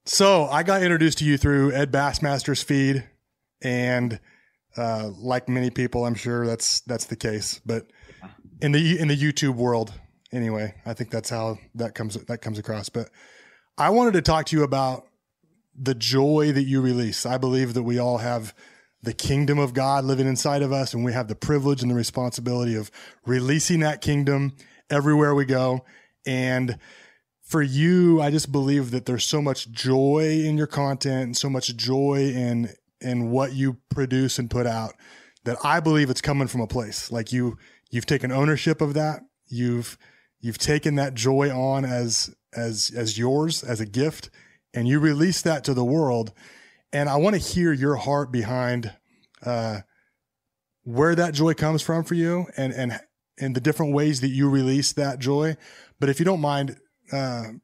So I got introduced to you through Ed Bassmaster's feed, and like many people, I'm sure that's the case. But in the YouTube world, anyway, I think that's how that comes across. But I wanted to talk to you about the joy that you release. I believe that we all have the kingdom of God living inside of us, and we have the privilege and the responsibility of releasing that kingdom everywhere we go. And for you, I just believe that there's so much joy in your content and so much joy in what you produce and put out, that I believe it's coming from a place like you've taken ownership of that. You've taken that joy on as yours, as a gift, and you release that to the world. And I want to hear your heart behind where that joy comes from for you, and the different ways that you release that joy. But if you don't mind, and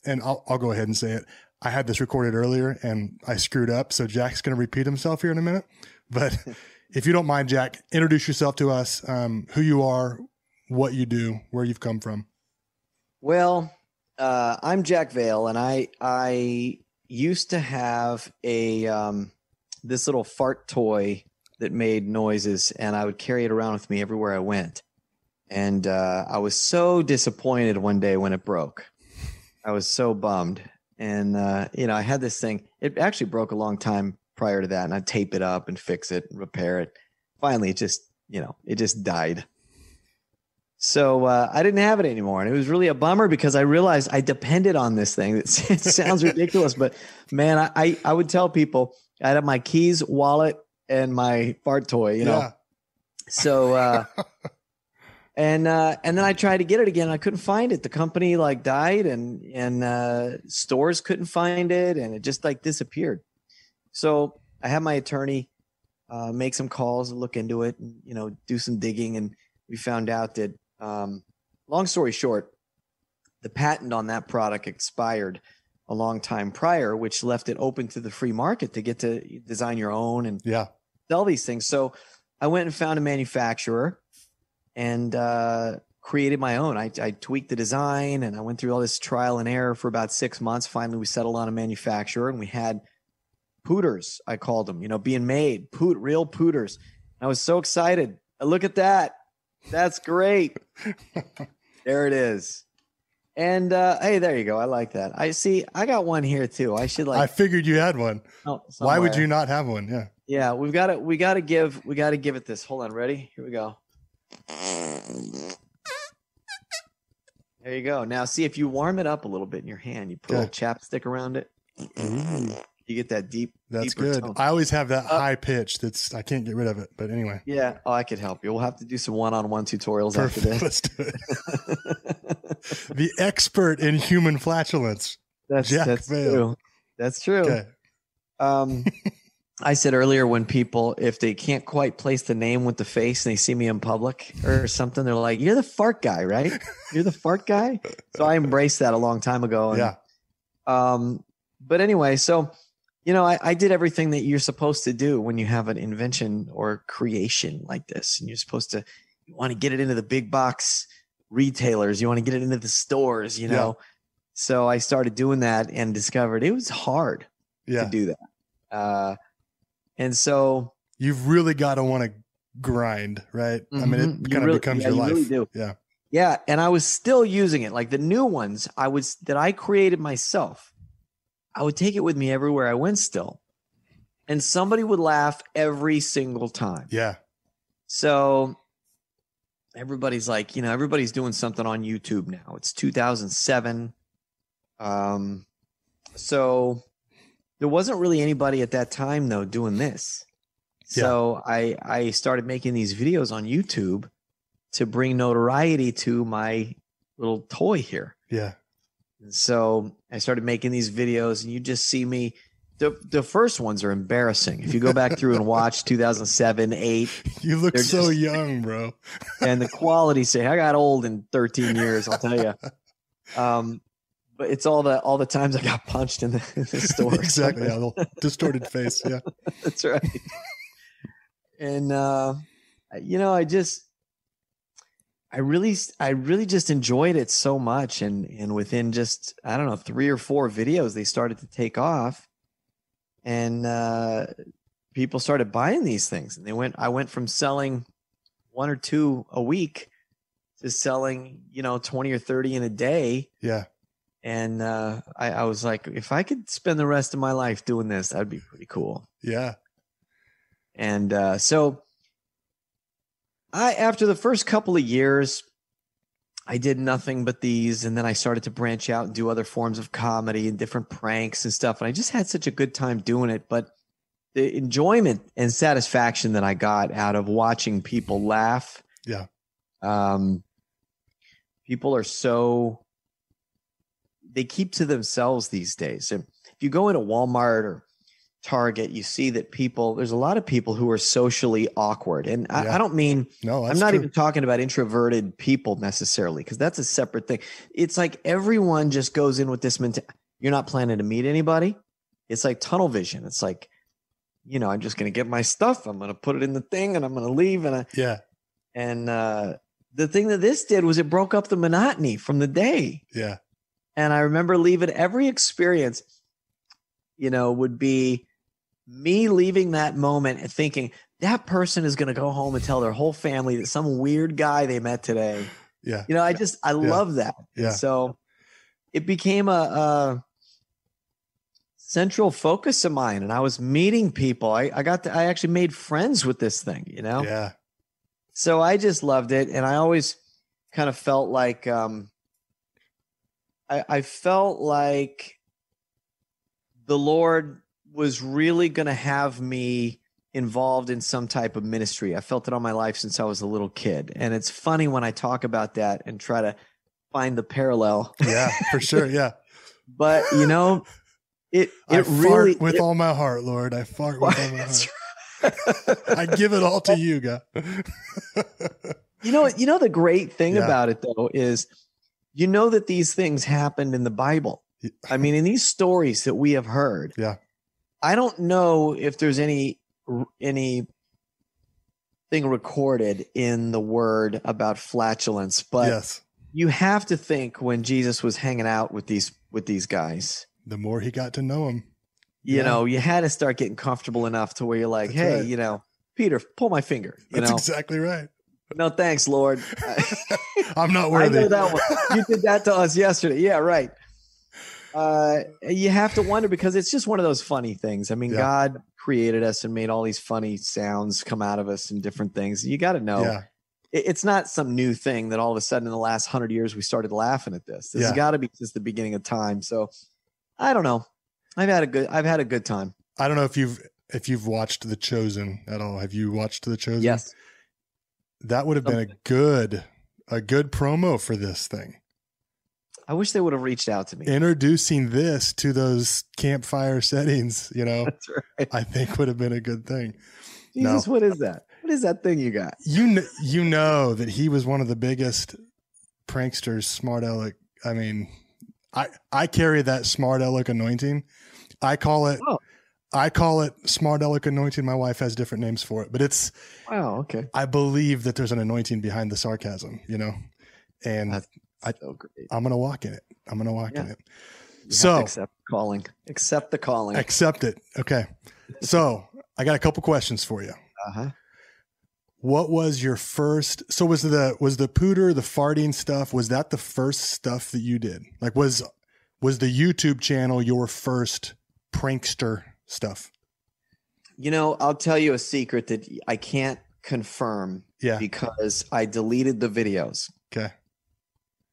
I'll go ahead and say it. I had this recorded earlier and I screwed up. So Jack's going to repeat himself here in a minute. But if you don't mind, Jack, introduce yourself to us, who you are, what you do, where you've come from. Well, I'm Jack Vale, and I used to have this little fart toy that made noises, and I would carry it around with me everywhere I went. And I was so disappointed one day when it broke. I was so bummed. And, I had this thing. It actually broke a long time prior to that, and I'd tape it up and fix it and repair it. Finally, it just died. So I didn't have it anymore, and it was really a bummer because I realized I depended on this thing. It sounds ridiculous, but man, I would tell people I had my keys, wallet, and my fart toy. Yeah. So and then I tried to get it again. I couldn't find it. The company died, and stores couldn't find it, and it just disappeared. So I had my attorney make some calls and look into it, and do some digging, and we found out that. Long story short, the patent on that product expired a long time prior, which left it open to the free market to get to design your own and sell these things. So I went and found a manufacturer and created my own. I tweaked the design, and I went through all this trial and error for about 6 months. Finally, we settled on a manufacturer, and we had pooters, I called them, being made, real pooters. I was so excited. Look at that. That's great. There it is. And hey, there you go. I like that. I got one here too. I figured you had one. Oh, why would you not have one? Yeah. Yeah, we got to give it this. Hold on, ready? Here we go. There you go. Now see, if you warm it up a little bit in your hand, you put a little chapstick around it. You get that deep. That's good. Tone. I always have that high pitch. I can't get rid of it. But anyway. Yeah. Oh, I could help you. We'll have to do some one-on-one tutorials after this. Let's do it. The expert in human flatulence. That's Vale. True. That's true. Okay. I said earlier, when people, if they can't quite place the name with the face and they see me in public or something, they're like, "You're the fart guy, right? You're the fart guy." So I embraced that a long time ago. And, but anyway, so, I did everything that you're supposed to do when you have an invention or creation like this. And you want to get it into the big box retailers. You want to get it into the stores, know. So I started doing that and discovered it was hard to do that. And so you've really got to want to grind, right? Mm-hmm. I mean, it kind of becomes your life. Really do. Yeah. Yeah. And I was still using it. Like the new ones that I created myself, I would take it with me everywhere I went still. And somebody would laugh every single time. Yeah. So everybody's everybody's doing something on YouTube now. It's 2007. So there wasn't really anybody at that time, though, doing this. So I started making these videos on YouTube to bring notoriety to my little toy here. Yeah. And so I started making these videos, and you just see me. The first ones are embarrassing. If you go back through and watch 2007, 8. You look so young, bro. And the quality, I got old in 13 years, I'll tell you. But it's all the times I got punched in the store. Exactly. A little distorted face. Yeah. That's right. And, I really just enjoyed it so much. And within just, I don't know, 3 or 4 videos, they started to take off, and people started buying these things. And I went from selling 1 or 2 a week to selling, 20 or 30 in a day. Yeah. And I was like, if I could spend the rest of my life doing this, that'd be pretty cool. Yeah. And so after the first couple of years, I did nothing but these. And then I started to branch out and do other forms of comedy and different pranks and stuff. And I just had such a good time doing it. But the enjoyment and satisfaction that I got out of watching people laugh. Yeah. People are they keep to themselves these days. And if you go into Walmart or Target, you see that there's a lot of people who are socially awkward. And I don't mean, I'm not even talking about introverted people necessarily, because that's a separate thing. It's like everyone just goes in with this mentality. You're not planning to meet anybody. It's like tunnel vision. It's like, I'm just going to get my stuff. I'm going to put it in the thing and I'm going to leave. And the thing that this did was it broke up the monotony from the day. Yeah. And I remember leaving every experience, would be me leaving that moment and thinking that person is going to go home and tell their whole family that some weird guy they met today. Yeah. I love that. Yeah. So it became a central focus of mine, and I was meeting people. I actually made friends with this thing, Yeah. So I just loved it. And I always kind of felt like, I felt like the Lord was really going to have me involved in some type of ministry. I felt it on my life since I was a little kid. And it's funny when I talk about that and try to find the parallel. Yeah, for sure. Yeah. But, I really fart with all my heart, Lord. I fart with all my heart. I give it all to you, God. The great thing about it, though, is that these things happened in the Bible. I mean, in these stories that we have heard. Yeah. I don't know if there's anything recorded in the word about flatulence, but yes, you have to think when Jesus was hanging out with these guys, the more he got to know him, you had to start getting comfortable enough to where you're like, that's hey, right. Peter, pull my finger. That's exactly right. No, thanks, Lord. I'm not worthy. I know that one. You did that to us yesterday. Yeah, right. You have to wonder, because it's just one of those funny things. I mean, God created us and made all these funny sounds come out of us and different things. You got to know, it's not some new thing that all of a sudden in the last 100 years we started laughing at this. This has got to be just the beginning of time. So I don't know. I've had a good time. I don't know if you've watched The Chosen at all. Have you watched The Chosen? Yes. That would have been a good promo for this thing. I wish they would have reached out to me. Introducing this to those campfire settings, That's right. I think would have been a good thing. Jesus, what is that? What is that thing you got? You know that he was one of the biggest pranksters, smart aleck. I mean, I carry that smart aleck anointing. I call it smart aleck anointing. My wife has different names for it, but it's okay. I believe that there's an anointing behind the sarcasm, and That's so great. I'm going to walk in it. I'm going to walk in it. So accept the calling. Accept the calling. Accept it. Okay. So I got a couple questions for you. Uh-huh. What was your first? So was the pooter, the farting stuff? Was that the first stuff that you did? Like was the YouTube channel your first prankster stuff? I'll tell you a secret that I can't confirm. Yeah. Because I deleted the videos. Okay.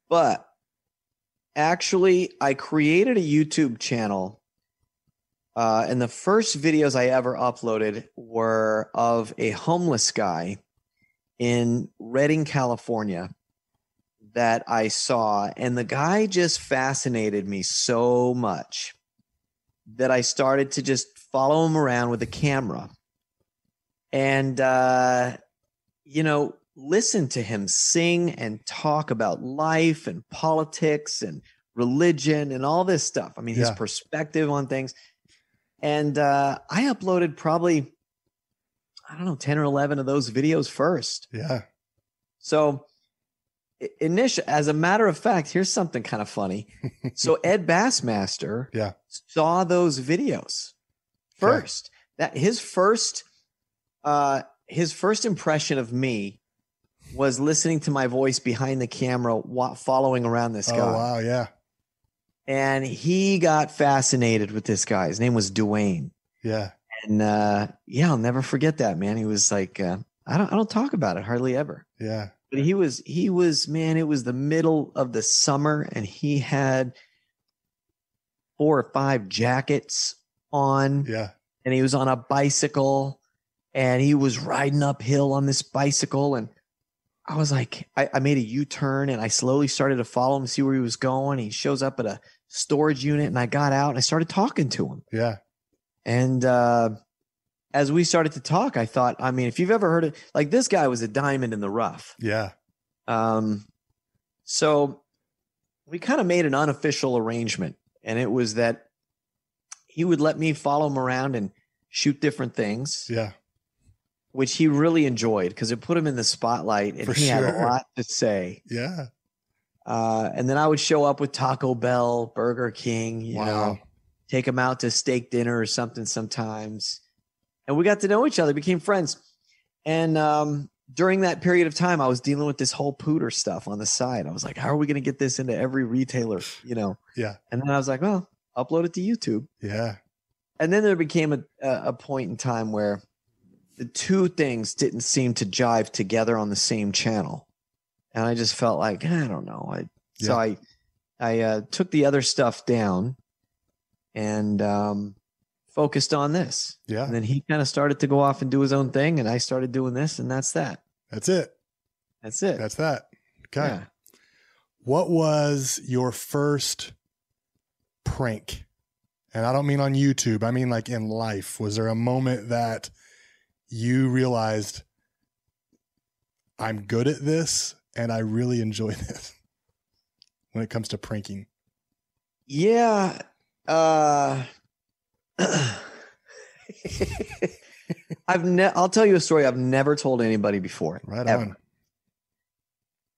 But actually, I created a YouTube channel, and the first videos I ever uploaded were of a homeless guy in Redding, California, that I saw. And the guy just fascinated me so much that I started to just follow him around with a camera. And, listen to him sing and talk about life and politics and religion and all this stuff. I mean, his perspective on things. And I uploaded probably, 10 or 11 of those videos first. Yeah. So as a matter of fact, here's something kind of funny. So Ed Bassmaster saw those videos first. That his first impression of me was listening to my voice behind the camera, following around this guy. Oh, wow. Yeah. And he got fascinated with this guy. His name was Dwayne. Yeah. And I'll never forget that, man. He was like, I don't talk about it hardly ever. Yeah. But he was, man, it was the middle of the summer and he had 4 or 5 jackets on. Yeah. And he was on a bicycle and he was riding uphill on this bicycle. And I was like, I made a U-turn and I slowly started to follow him, see where he was going. He shows up at a storage unit and I got out and I started talking to him. Yeah. And as we started to talk, I thought, I mean, if you've ever heard it, like this guy was a diamond in the rough. Yeah. So we kind of made an unofficial arrangement, and it was that he would let me follow him around and shoot different things. Yeah. Which he really enjoyed because it put him in the spotlight and he had a lot to say. Yeah. And then I would show up with Taco Bell, Burger King, you know, take him out to steak dinner or something sometimes. And we got to know each other, became friends. And during that period of time, I was dealing with this whole pooter stuff on the side. I was like, how are we going to get this into every retailer, you know? Yeah. And then I was like, well, upload it to YouTube. Yeah. And then there became a point in time where the two things didn't seem to jive together on the same channel. And I just felt like, I don't know. So I took the other stuff down and focused on this. Yeah. And then he kind of started to go off and do his own thing. And I started doing this, and that's that. That's it. That's it. That's that. Okay. Yeah. What was your first prank? And I don't mean on YouTube. I mean like in life. Was there a moment that you realized I'm good at this and I really enjoy this when it comes to pranking? Yeah. I'll tell you a story I've never told anybody before. Right ever.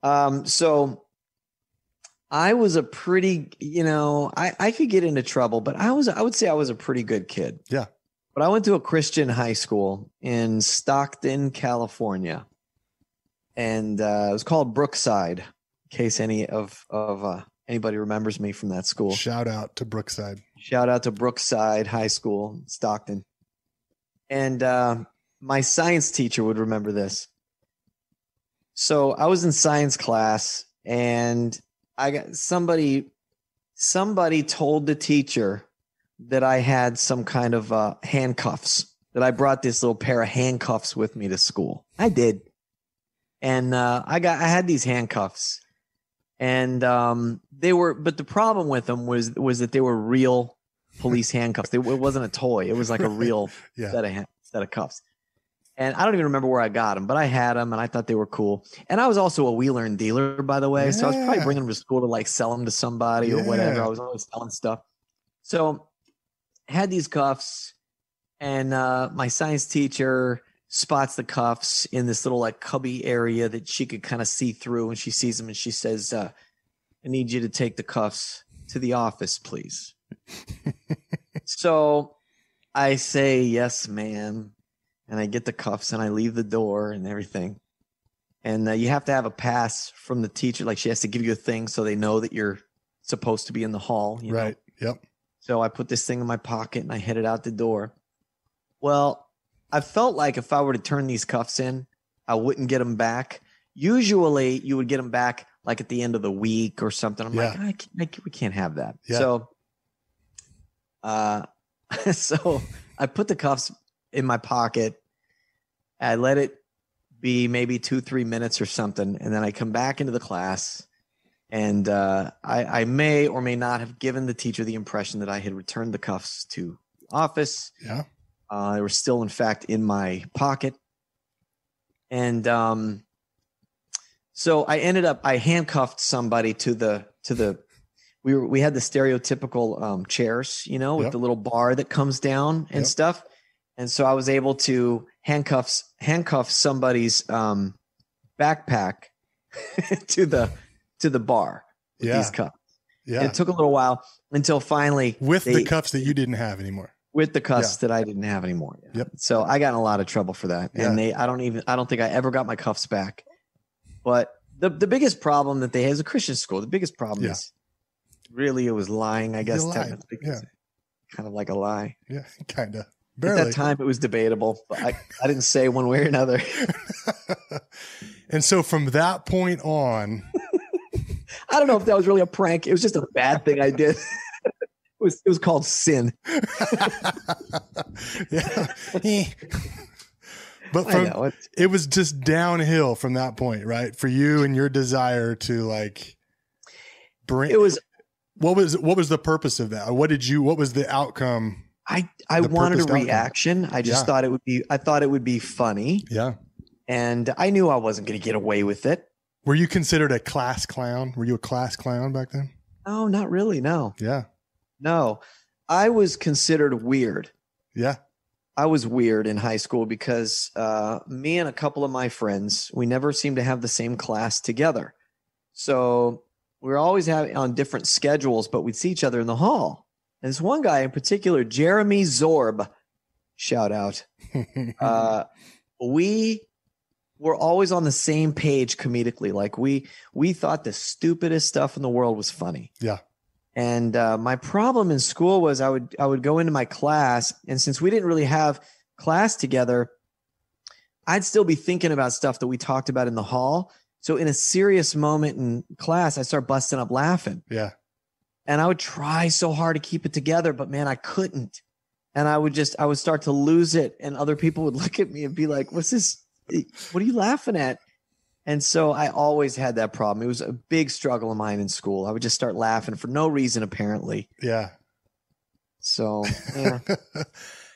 on. So I was a pretty, I could get into trouble, but I would say I was a pretty good kid. Yeah. But I went to a Christian high school in Stockton, California, and it was called Brookside. In case anybody remembers me from that school. Shout out to Brookside. Shout out to Brookside High School, Stockton. And my science teacher would remember this. So I was in science class, and I got somebody told the teacher that I had some kind of handcuffs, that I brought this little pair of handcuffs with me to school. I did. And I had these handcuffs, and but the problem with them was that they were real police handcuffs. It wasn't a toy. It was like a real set of cuffs. And I don't even remember where I got them, but I had them and I thought they were cool. And I was also a wheeler and dealer, by the way. Yeah. So I was probably bringing them to school to like sell them to somebody or whatever. I was always selling stuff. So I had these cuffs, and my science teacher spots the cuffs in this little like cubby area that she could kind of see through, and she sees them and she says, I need you to take the cuffs to the office, please. So I say, yes, ma'am. And I get the cuffs and I leave the door and everything. And you have to have a pass from the teacher. Like, she has to give you a thing so they know that you're supposed to be in the hall. You right. know? Yep. So I put this thing in my pocket and I headed out the door. Well, I felt like if I were to turn these cuffs in, I wouldn't get them back. Usually you would get them back like at the end of the week or something. I'm like, we can't have that. Yeah. So I put the cuffs in my pocket. I let it be maybe 2-3 minutes or something. And then I come back into the class, and I may or may not have given the teacher the impression that I had returned the cuffs to the office. Yeah. They were still, in fact, in my pocket. And so I handcuffed somebody to we had the stereotypical chairs, with the little bar that comes down and stuff. And so I was able to handcuff somebody's backpack to the bar with these cuffs. Yeah. And it took a little while until finally with the cuffs that you didn't have anymore. With the cuffs that I didn't have anymore. Yeah. Yep. So I got in a lot of trouble for that. Yeah. And I don't think I ever got my cuffs back. But the biggest problem that they had is a Christian school. The biggest problem is really it was lying, I guess. Technically. Yeah. Kind of like a lie. Yeah, kind of. Barely. At that time, it was debatable, but I didn't say one way or another. And so from that point on, I don't know if that was really a prank. It was just a bad thing I did. It was called sin. Yeah. But it was just downhill from that point, right? For you and your desire to like bring. It was. What was the purpose of that? What was the outcome? I wanted a reaction. I just thought it would be. I thought it would be funny. Yeah. And I knew I wasn't going to get away with it. Were you considered a class clown? Were you a class clown back then? No, not really. No. Yeah. No, I was considered weird. Yeah. I was weird in high school because me and a couple of my friends, we never seemed to have the same class together. So we were always on different schedules, but we'd see each other in the hall. And this one guy in particular, Jeremy Zorb, shout out. We were always on the same page comedically. Like we thought the stupidest stuff in the world was funny. Yeah. And my problem in school was I would go into my class, and since we didn't really have class together, I'd still be thinking about stuff that we talked about in the hall. So in a serious moment in class, I start busting up laughing. Yeah. And I would try so hard to keep it together, but man, I couldn't. And I would start to lose it. And other people would look at me and be like, what's this? What are you laughing at? And so I always had that problem. It was a big struggle of mine in school. I would just start laughing for no reason, apparently. Yeah. So, yeah.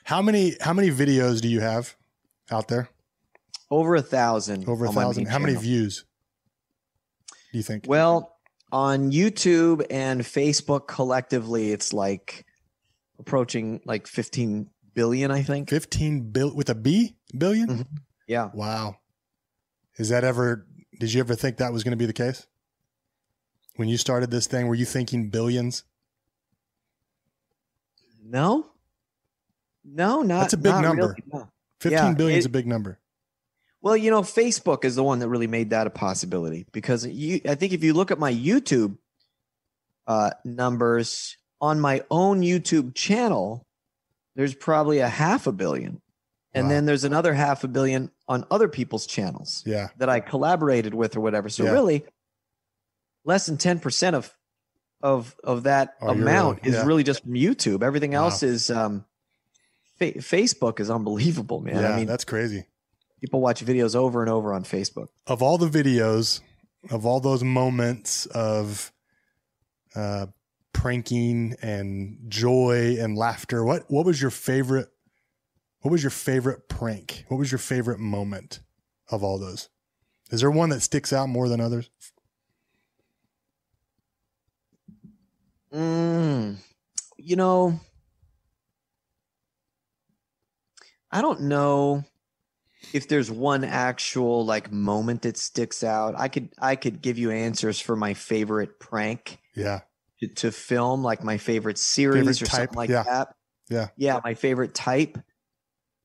How many videos do you have out there? Over 1,000. Over 1,000. How many views do you think? Well, on YouTube and Facebook collectively, it's like approaching like 15 billion, I think. 15 billion with a B? Billion? Mm-hmm. Yeah. Wow. Did you ever think that was going to be the case? When you started this thing, were you thinking billions? No, not. That's a big number. Really, no. 15 billion is a big number. Well, Facebook is the one that really made that a possibility, because I think if you look at my YouTube numbers on my own YouTube channel, there's probably 500 million. And then there's another 500 million on other people's channels that I collaborated with or whatever. So really less than 10% of that amount is really just from YouTube. Everything else is Facebook is unbelievable, man. Yeah, I mean, that's crazy. People watch videos over and over on Facebook. Of all the videos, of all those moments of pranking and joy and laughter, what was your favorite? What was your favorite prank? What was your favorite moment of all those? Is there one that sticks out more than others? I don't know if there's one actual like moment that sticks out. I could give you answers for my favorite prank. Yeah. To film, like my favorite series or something like that. Yeah. Yeah. My favorite type.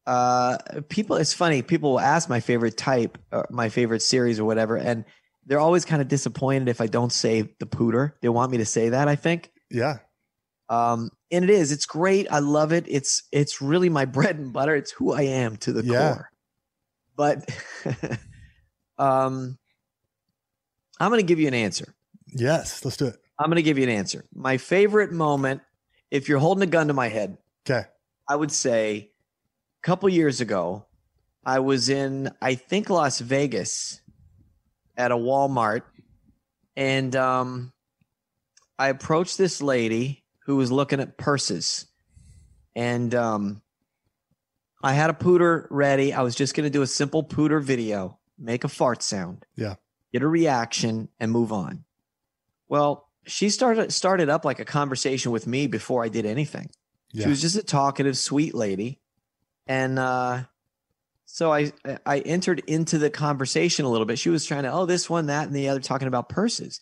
It's funny. People will ask my favorite type, or my favorite series or whatever. And they're always kind of disappointed if I don't say the pooter. They want me to say that, I think. Yeah. And it's great. I love it. It's really my bread and butter. It's who I am to the core. But, I'm going to give you an answer. Yes, let's do it. I'm going to give you an answer. My favorite moment, if you're holding a gun to my head, I would say, couple years ago, I was in, I think, Las Vegas at a Walmart, and I approached this lady who was looking at purses, and I had a pooter ready. I was just going to do a simple pooter video, make a fart sound, get a reaction, and move on. Well, she started up like a conversation with me before I did anything. She was just a talkative, sweet lady. And So I entered into the conversation a little bit. She was trying to, this one, that, and the other, talking about purses.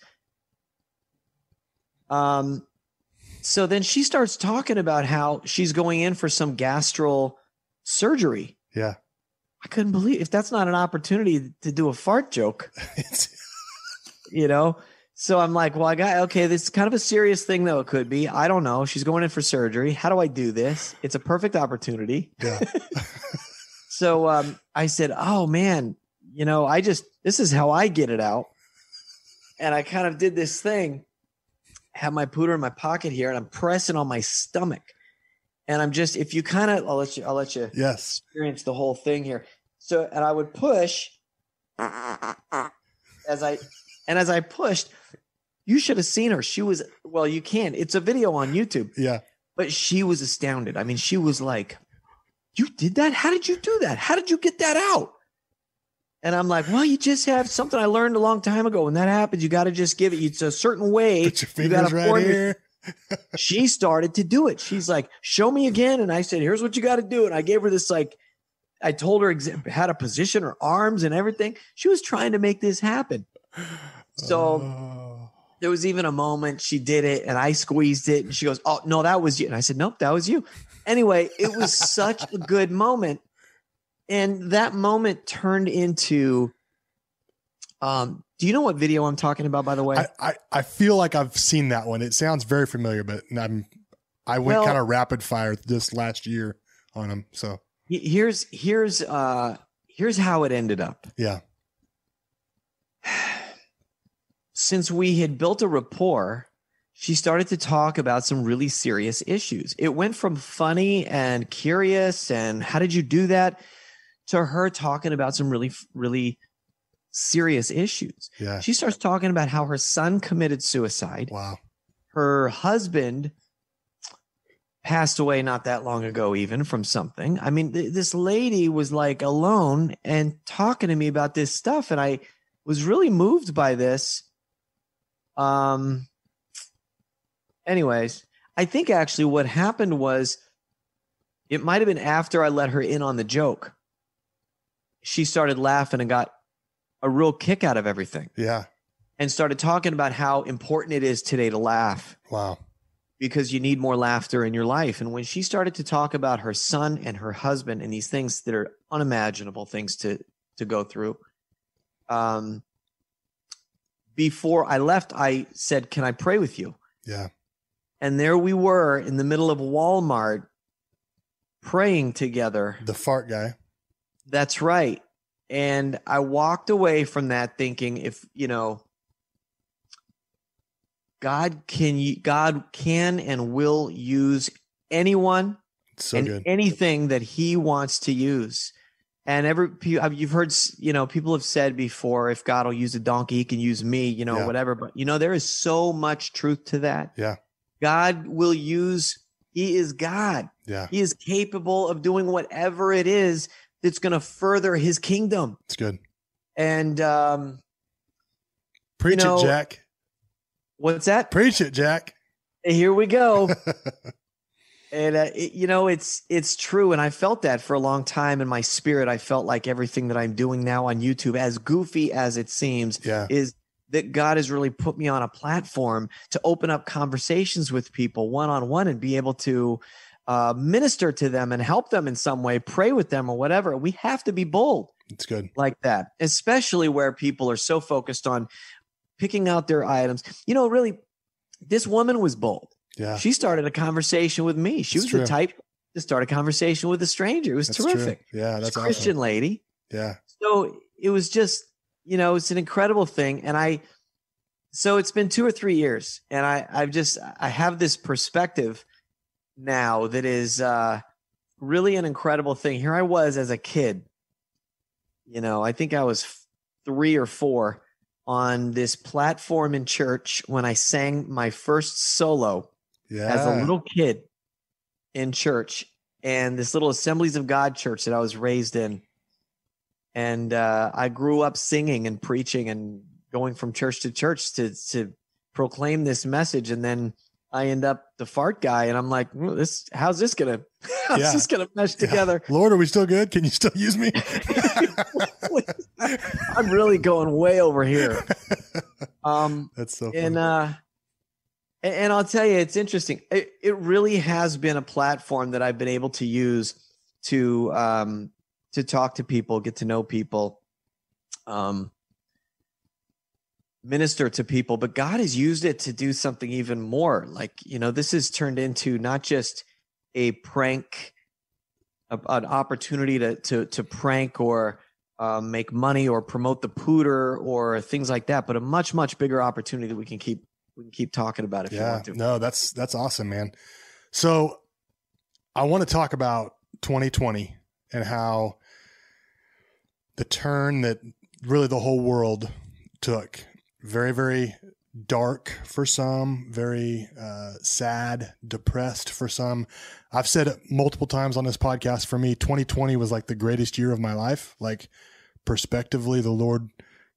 So then she starts talking about how she's going in for some gastral surgery. Yeah. I couldn't believe if that's not an opportunity to do a fart joke, So I'm like, well, this is kind of a serious thing though. It could be, I don't know. She's going in for surgery. How do I do this? It's a perfect opportunity. Yeah. So I said, oh man, this is how I get it out. And I kind of did this thing, have my pooter in my pocket here, and I'm pressing on my stomach. And I'm just, if you kind of, I'll let you yes. experience the whole thing here. So, and I would push as I pushed, you should have seen her. She was, well, you can, it's a video on YouTube. Yeah. But she was astounded. I mean, she was like, you did that? How did you do that? How did you get that out? And I'm like, well, you just have something I learned a long time ago. When that happens, you got to just give it. It's a certain way. Put your fingers right here. She started to do it. She's like, show me again. And I said, here's what you got to do. And I gave her this, I told her how to position her arms and everything. She was trying to make this happen. So there was even a moment she did it and I squeezed it and she goes, oh, no, that was you. And I said, nope, that was you. Anyway, it was such a good moment. And that moment turned into, do you know what video I'm talking about, by the way? I feel like I've seen that one. It sounds very familiar, but I went kind of rapid fire this last year on them. So here's how it ended up. Yeah. Since we had built a rapport, she started to talk about some really serious issues. It went from funny and curious and how did you do that to her talking about some really, really serious issues. Yeah. She starts talking about how her son committed suicide. Wow. Her husband passed away not that long ago, even from something. I mean, this lady was like alone and talking to me about this stuff. And I was really moved by this. Anyways, I think actually what happened was it might have been after I let her in on the joke. She started laughing and got a real kick out of everything. Yeah. And started talking about how important it is today to laugh. Wow. Because you need more laughter in your life. And when she started to talk about her son and her husband and these things that are unimaginable things to go through, before I left, I said, can I pray with you? Yeah. And there we were in the middle of Walmart praying together. The fart guy. That's right. And I walked away from that thinking, if, God can and will use anyone and anything that he wants to use. And you've heard, people have said before, if God will use a donkey, he can use me, whatever. But, there is so much truth to that. Yeah. God will use, he is God. Yeah. He is capable of doing whatever it is that's going to further his kingdom. It's good. And, preach it, Jack. What's that? Preach it, Jack. Here we go. And, it's true. And I felt that for a long time in my spirit. I felt like everything that I'm doing now on YouTube, as goofy as it seems, is that God has really put me on a platform to open up conversations with people one-on-one and be able to minister to them and help them in some way, pray with them or whatever. We have to be bold. It's good. Like that, especially where people are so focused on picking out their items. Really, this woman was bold. Yeah. She started a conversation with me. She was the type to start a conversation with a stranger. It was terrific. True. Yeah, that's a Christian lady. Yeah. So it was just, it's an incredible thing. And so it's been 2 or 3 years, and I have this perspective now that is really an incredible thing. Here I was as a kid, I think I was 3 or 4 on this platform in church when I sang my first solo as a little kid in church, and this little Assemblies of God church that I was raised in. And I grew up singing and preaching and going from church to church to proclaim this message. And then I end up the fart guy, and I'm like, how's this gonna It's just going to mesh together. Lord, are we still good? Can you still use me? I'm really going way over here. That's so funny. And I'll tell you, it's interesting. It really has been a platform that I've been able to use to talk to people, get to know people, minister to people. But God has used it to do something even more. Like, this has turned into not just a prank, an opportunity to prank or make money or promote the pooter or things like that, but a much, much bigger opportunity that we can keep talking about if you want to. No, that's awesome, man. So I want to talk about 2020 and how the turn that really the whole world took. Very, very dark for some, very sad, depressed for some. I've said it multiple times on this podcast. For me, 2020 was like the greatest year of my life. Like, perspectively, the Lord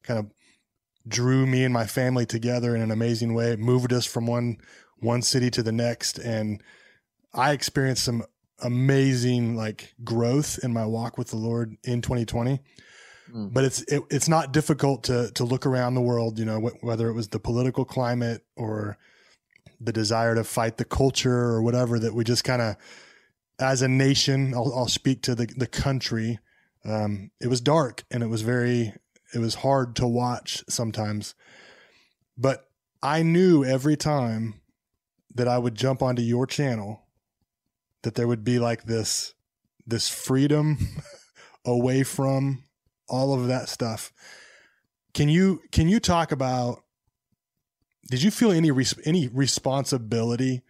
kind of drew me and my family together in an amazing way, moved us from one city to the next. And I experienced some amazing like growth in my walk with the Lord in 2020. But it's not difficult to look around the world, whether it was the political climate or the desire to fight the culture or whatever, that we just kind of, as a nation, I'll speak to the country. It was dark and it was hard to watch sometimes, but I knew every time that I would jump onto your channel that there would be like this freedom away from all of that stuff. Can you talk about, did you feel any responsibility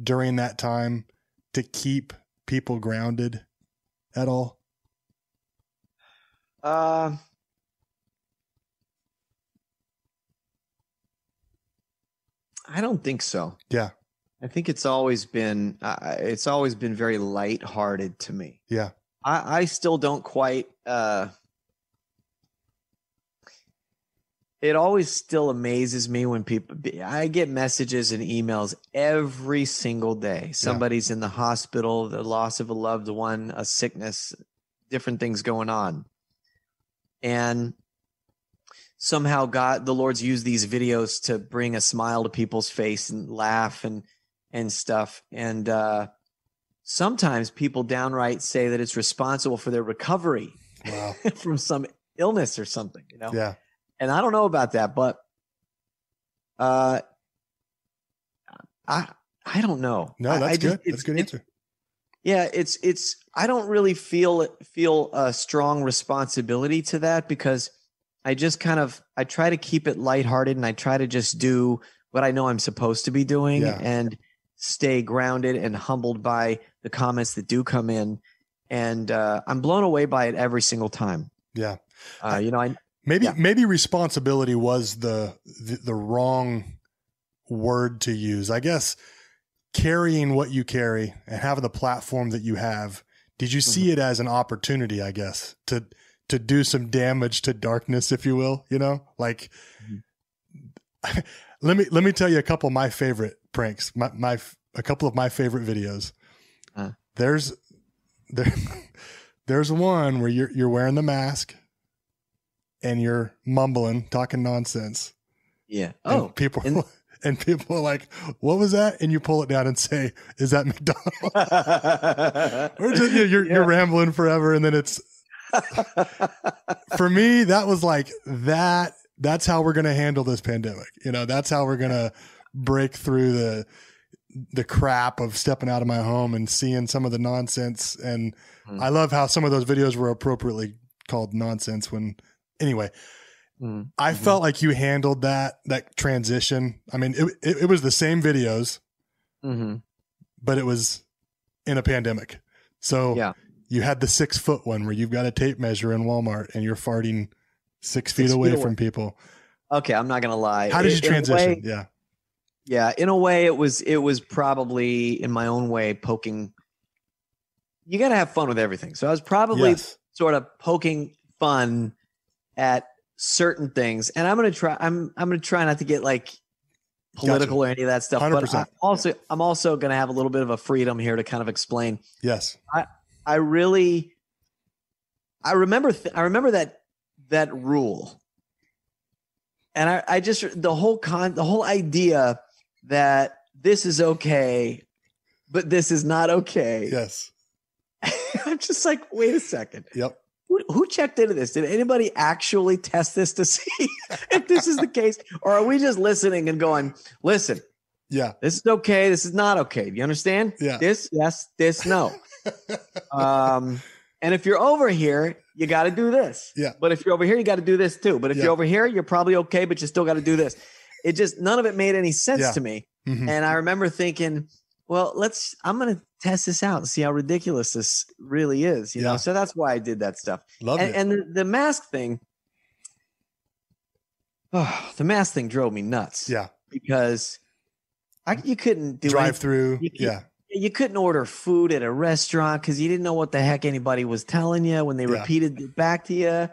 during that time to keep people grounded at all? I don't think so. Yeah. I think it's always been very lighthearted to me. Yeah. I still don't quite, it always still amazes me when I get messages and emails every single day. Somebody's in the hospital, the loss of a loved one, a sickness, different things going on. And somehow the Lord's used these videos to bring a smile to people's face and laugh and stuff. And sometimes people downright say that it's responsible for their recovery from some illness or something, Yeah. And I don't know about that, but I don't know. No, that's good. That's a good answer. Yeah, it's I don't really feel a strong responsibility to that, because I just I try to keep it lighthearted, and I try to just do what I know I'm supposed to be doing and stay grounded and humbled by the comments that do come in. And I'm blown away by it every single time. Yeah. Maybe responsibility was the wrong word to use. I guess carrying what you carry and having the platform that you have, did you see it as an opportunity, I guess, to do some damage to darkness, if you will, like, let me tell you a couple of my favorite pranks, a couple of my favorite videos. There's one where you're wearing the mask and you're mumbling, talking nonsense. Yeah. And people are like, "What was that?" And you pull it down and say, "Is that McDonald's?" Or just, you're rambling forever, and then it's. For me, that was like that. That's how we're going to handle this pandemic. That's how we're going to break through the crap of stepping out of my home and seeing some of the nonsense. And I love how some of those videos were appropriately called nonsense anyway, I felt like you handled that transition. I mean, it was the same videos, but it was in a pandemic. So you had the 6 foot one where you've got a tape measure in Walmart and you're farting 6 feet away from people. Okay. I'm not going to lie. How did you transition? Yeah. In a way, it was probably, in my own way, poking. You got to have fun with everything. So I was probably sort of poking fun at certain things, and I'm going to try not to get like political or any of that stuff. 100%. But I'm also going to have a little bit of a freedom here to kind of explain. Yes. I remember that rule. And I just, the whole idea that this is okay, but this is not okay. Yes. I'm just like, wait a second. Yep. Who checked into this? Did anybody actually test this to see if this is the case? Or are we just listening and going, listen, yeah, this is okay. This is not okay. Do you understand? Yeah. This, yes, this, no. And if you're over here, you got to do this. Yeah. But if you're over here, you got to do this too. But if you're over here, you're probably okay, but you still got to do this. It just, none of it made any sense to me. Mm-hmm. And I remember thinking, well, I'm going to test this out and see how ridiculous this really is, you know? So that's why I did that stuff. Love it. And the mask thing, the mask thing drove me nuts. Yeah. Because you couldn't do drive through. You couldn't order food at a restaurant because you didn't know what the heck anybody was telling you when they repeated it back to you.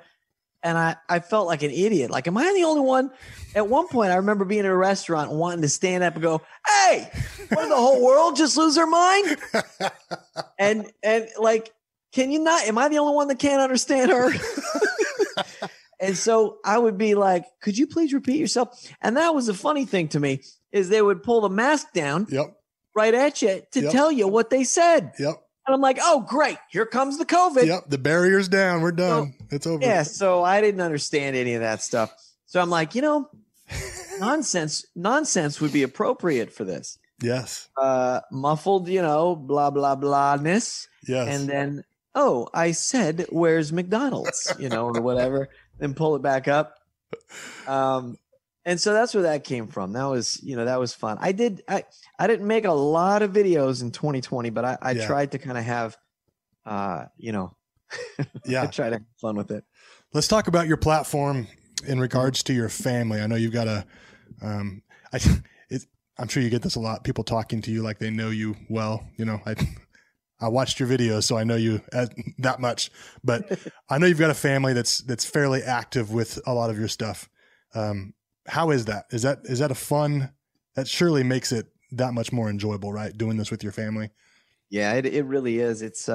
And I felt like an idiot. Like, am I the only one? At one point, I remember being in a restaurant and wanting to stand up and go, hey, what, did the whole world just lose their mind? and like, can you not? Am I the only one that can't understand her? And so I would be like, could you please repeat yourself? And that was the funny thing to me is they would pull the mask down right at you to tell you what they said. Yep. And I'm like, oh, great. Here comes the COVID. Yep. The barrier's down. We're done. It's over. Yeah. So I didn't understand any of that stuff. So I'm like, nonsense would be appropriate for this. Yes. Muffled, blah, blah, blahness. Yes. And then, oh, I said, where's McDonald's, or whatever, then pull it back up. And so that's where that came from. That was fun. I didn't make a lot of videos in 2020, but I tried to kind of have, I tried to have fun with it. Let's talk about your platform in regards to your family. I know you've got I'm sure you get this a lot. People talking to you like they know you well. I watched your videos, so I know you that much. But I know you've got a family that's fairly active with a lot of your stuff. How is that? Is that a fun? That surely makes it that much more enjoyable, right? Doing this with your family. Yeah, it really is. It's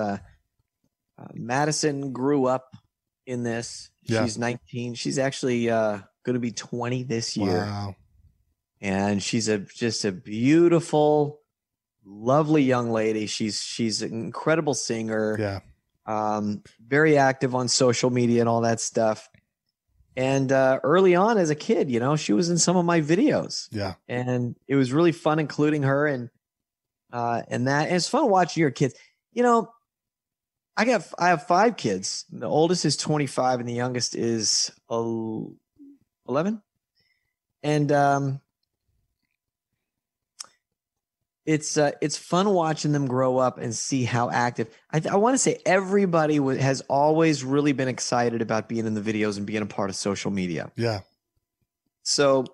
Madison grew up in this. She's 19. She's actually going to be 20 this year. Wow. And she's just a beautiful, lovely young lady. She's an incredible singer. Yeah. Very active on social media and all that stuff. And early on as a kid, she was in some of my videos. Yeah. And it was really fun including her and that. And it's fun watching your kids. I have 5 kids. The oldest is 25 and the youngest is 11. And it's fun watching them grow up and see how active. I want to say everybody has always really been excited about being in the videos and being a part of social media. Yeah. So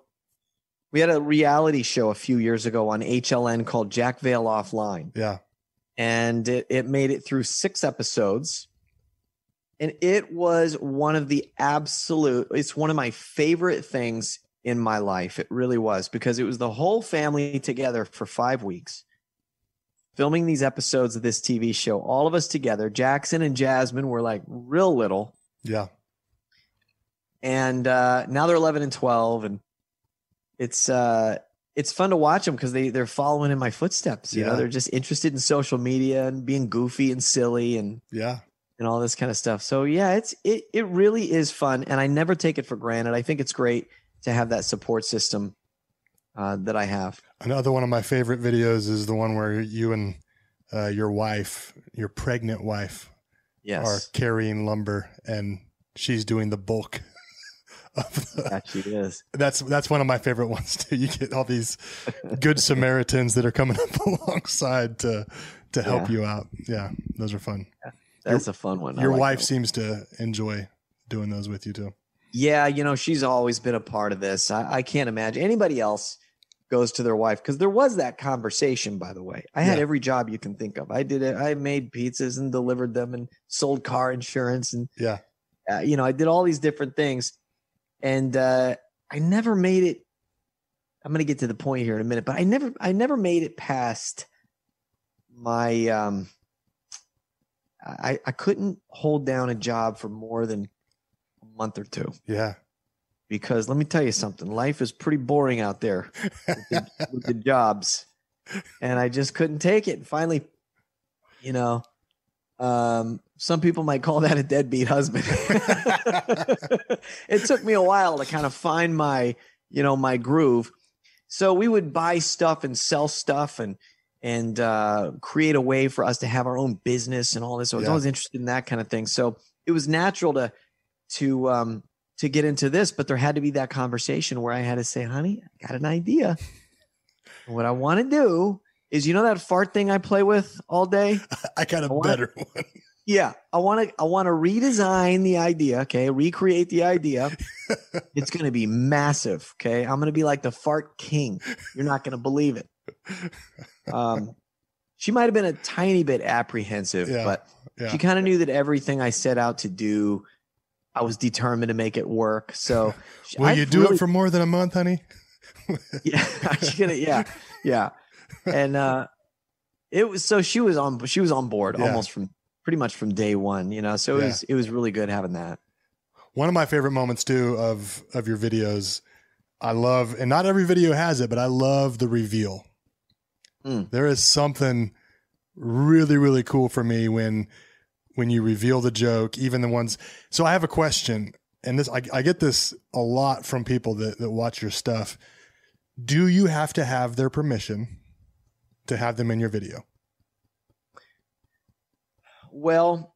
we had a reality show a few years ago on HLN called Jack Vale Offline. Yeah. And it made it through 6 episodes. And it was it's one of my favorite things in my life. It really was, because it was the whole family together for 5 weeks filming these episodes of this TV show, all of us together. Jackson and Jasmine were like real little. Yeah. And now they're 11 and 12. And it's fun to watch them because they're following in my footsteps. You know, they're just interested in social media and being goofy and silly and all this kind of stuff. So yeah, it really is fun. And I never take it for granted. I think it's great to have that support system that I have. Another one of my favorite videos is the one where you and your wife, your pregnant wife, are carrying lumber and she's doing the bulk of the, she is. That's one of my favorite ones too. You get all these good Samaritans that are coming up alongside to help you out. Yeah, those are fun. Yeah, that's a fun one. Your wife seems to enjoy doing those with you too. Yeah, she's always been a part of this. I can't imagine anybody else goes to their wife, because there was that conversation, by the way. I had every job you can think of. I did it. I made pizzas and delivered them and sold car insurance. And, I did all these different things. And I never made it I'm going to get to the point here in a minute, but I never made it past my, I couldn't hold down a job for more than a month or two. Yeah. Because let me tell you something, life is pretty boring out there with the jobs, and I just couldn't take it. And finally, some people might call that a deadbeat husband. It took me a while to kind of find my groove. So we would buy stuff and sell stuff and create a way for us to have our own business and all this. So I was always interested in that kind of thing. So it was natural to get into this, but there had to be that conversation where I had to say, honey, I got an idea. And what I want to do is, that fart thing I play with all day? I got a better one. Yeah. I want to redesign the idea. Okay. Recreate the idea. It's going to be massive. Okay. I'm going to be like the fart king. You're not going to believe it. She might've been a tiny bit apprehensive, but she kind of knew that everything I set out to do, I was determined to make it work. So will you do it for more than a month, honey? Yeah. And it was, so she was on board almost pretty much from day one, so it was really good having that. One of my favorite moments too of your videos, I love, and not every video has it, but I love the reveal. There is something really, really cool for me when you reveal the joke, even the ones. So I have a question, and this, I get this a lot from people that watch your stuff. Do you have to have their permission to have them in your video? Well,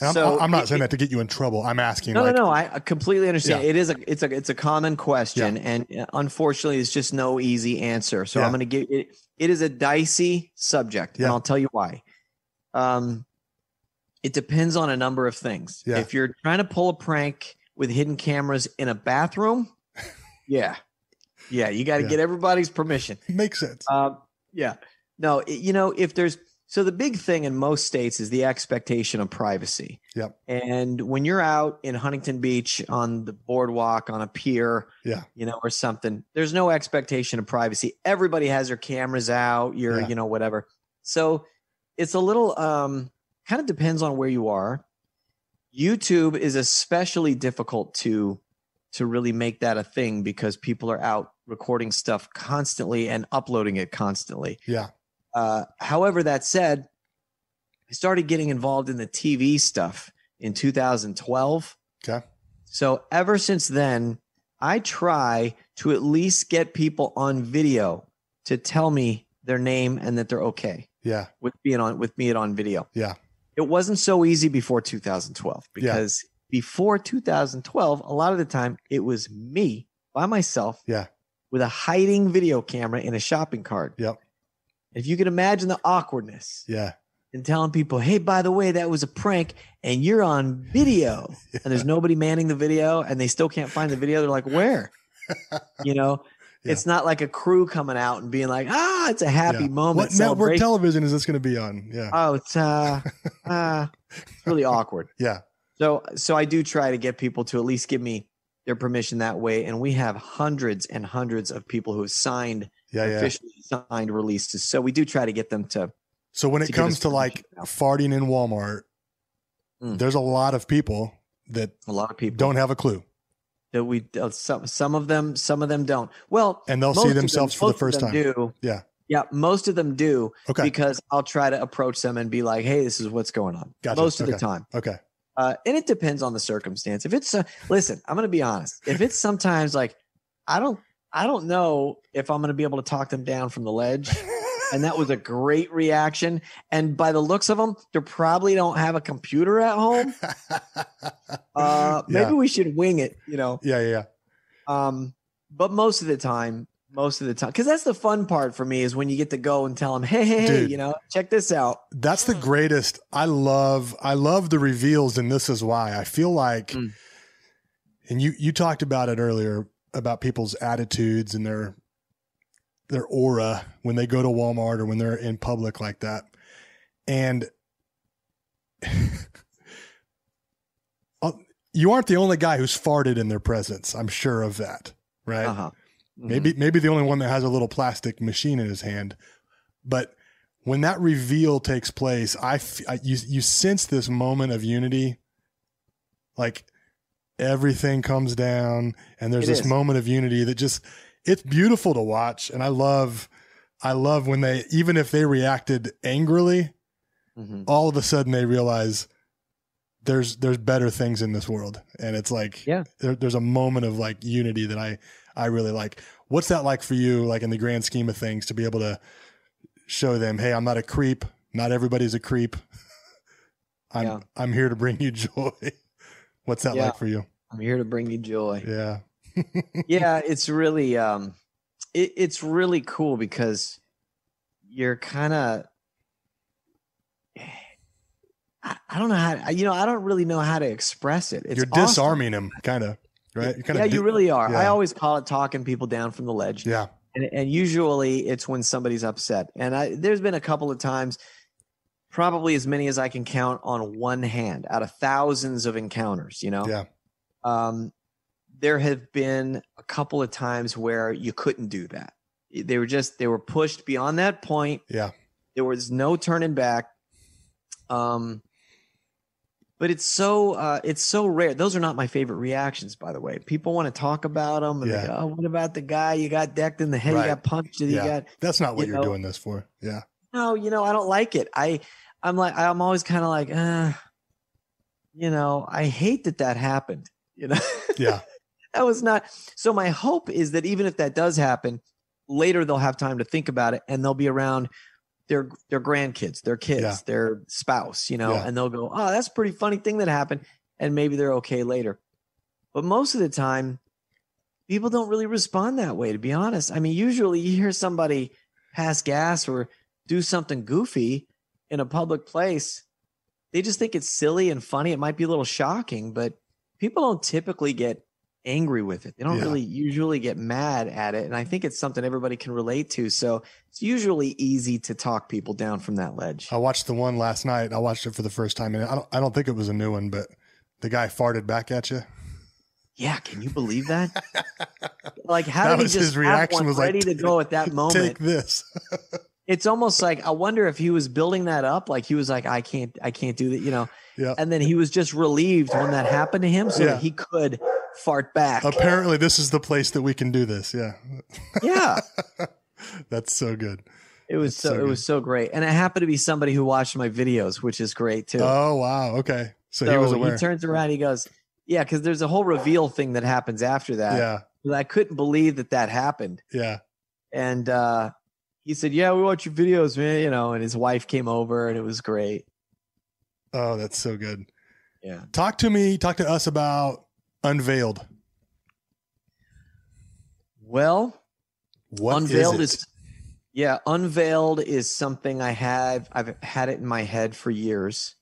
I'm not saying that to get you in trouble. I'm asking. No. I completely understand. Yeah. It's a common question, and unfortunately, it's just no easy answer. So I'm going to give it. It is a dicey subject, and I'll tell you why. It depends on a number of things. Yeah. If you're trying to pull a prank with hidden cameras in a bathroom, you got to get everybody's permission. Makes sense. No, if there's. So the big thing in most states is the expectation of privacy. Yep. And when you're out in Huntington Beach on the boardwalk, on a pier, or something, there's no expectation of privacy. Everybody has their cameras out, whatever. So it's a little, kind of depends on where you are. YouTube is especially difficult to really make that a thing because people are out recording stuff constantly and uploading it constantly. Yeah. However, that said, I started getting involved in the TV stuff in 2012. Okay. So ever since then, I try to at least get people on video to tell me their name and that they're okay. Yeah. With me on video. Yeah. It wasn't so easy before 2012 because before 2012, a lot of the time it was me by myself. Yeah. With a hiding video camera in a shopping cart. Yep. If you can imagine the awkwardness. Yeah. And telling people, hey, by the way, that was a prank and you're on video. And there's nobody manning the video and they still can't find the video. They're like, where? It's not like a crew coming out and being like, it's a happy moment. What network television is this going to be on? Yeah. Oh, it's really awkward. Yeah. So I do try to get people to at least give me their permission that way. And we have hundreds and hundreds of people who have signed officially signed releases. So we do try to get them to. So when it comes to like farting in Walmart, there's a lot of people that don't have a clue. That some of them don't. Well, and they'll see themselves for the first time. Yeah, most of them do. Okay. Because I'll try to approach them and be like, "Hey, this is what's going on." Gotcha. Most of the time. Okay. And it depends on the circumstance. If it's listen, I'm going to be honest. If it's sometimes like I don't know if I'm going to be able to talk them down from the ledge. And that was a great reaction. And by the looks of them, they probably don't have a computer at home. Maybe we should wing it, Yeah. But most of the time, because that's the fun part for me is when you get to go and tell them, hey, check this out. That's the greatest. I love the reveals, and this is why I feel like, and you talked about it earlier about people's attitudes and their aura when they go to Walmart or when they're in public like that. And you aren't the only guy who's farted in their presence. I'm sure of that. Right. Uh-huh. Maybe the only one that has a little plastic machine in his hand. But when that reveal takes place, you sense this moment of unity. Like everything comes down and there's this moment of unity that just, it's beautiful to watch. And I love when they, even if they reacted angrily, all of a sudden they realize there's better things in this world. And it's like, there's a moment of like unity that I really like. What's that like for you? Like in the grand scheme of things, to be able to show them, hey, I'm not a creep. Not everybody's a creep. I'm here to bring you joy. What's that like for you? I'm here to bring you joy. Yeah. Yeah. It's really, it's really cool because you're kind of, I don't know how, I don't really know how to express it. You're awesome. Disarming him, kind of, right? You really are. Yeah. I always call it talking people down from the ledge. Yeah. And usually it's when somebody's upset. And there's been a couple of times, probably as many as I can count on one hand out of thousands of encounters, Yeah. There have been a couple of times where you couldn't do that. They were pushed beyond that point. Yeah. There was no turning back. But it's so rare. Those are not my favorite reactions, by the way. People want to talk about them. And they go, oh, what about the guy you got decked in the head? Right. You got punched. You got. That's not what you're doing this for. Yeah. No, I don't like it. I'm always kind of like, I hate that happened. Yeah. That was not. So my hope is that even if that does happen, later they'll have time to think about it and they'll be around their grandkids, their kids, their spouse, and they'll go, oh, that's a pretty funny thing that happened. And maybe they're okay later. But most of the time, people don't really respond that way, to be honest. I mean, usually you hear somebody pass gas or do something goofy in a public place. They just think it's silly and funny. It might be a little shocking, but people don't typically get angry with it. They don't really usually get mad at it. And I think it's something everybody can relate to. So it's usually easy to talk people down from that ledge. I watched the one last night. I watched it for the first time, and I don't think it was a new one, but the guy farted back at you. Yeah. Can you believe that? Like, how did he just his reaction was ready to go at that moment? Take this. It's almost like, I wonder if he was building that up. Like he was like, I can't do that, Yeah. And then he was just relieved when that happened to him so that he could fart back. Apparently this is the place that we can do this. Yeah. Yeah. That's so good. It was so great. And it happened to be somebody who watched my videos, which is great too. Oh, wow. Okay. So he was aware. He turns around, he goes, yeah, because there's a whole reveal thing that happens after that. Yeah. But I couldn't believe that happened. Yeah. And he said, yeah, we watch your videos, man, and his wife came over and it was great. Oh, that's so good. Yeah. Talk to us about Unveiled. Well, what Unveiled is it? Unveiled is something I've had it in my head for years.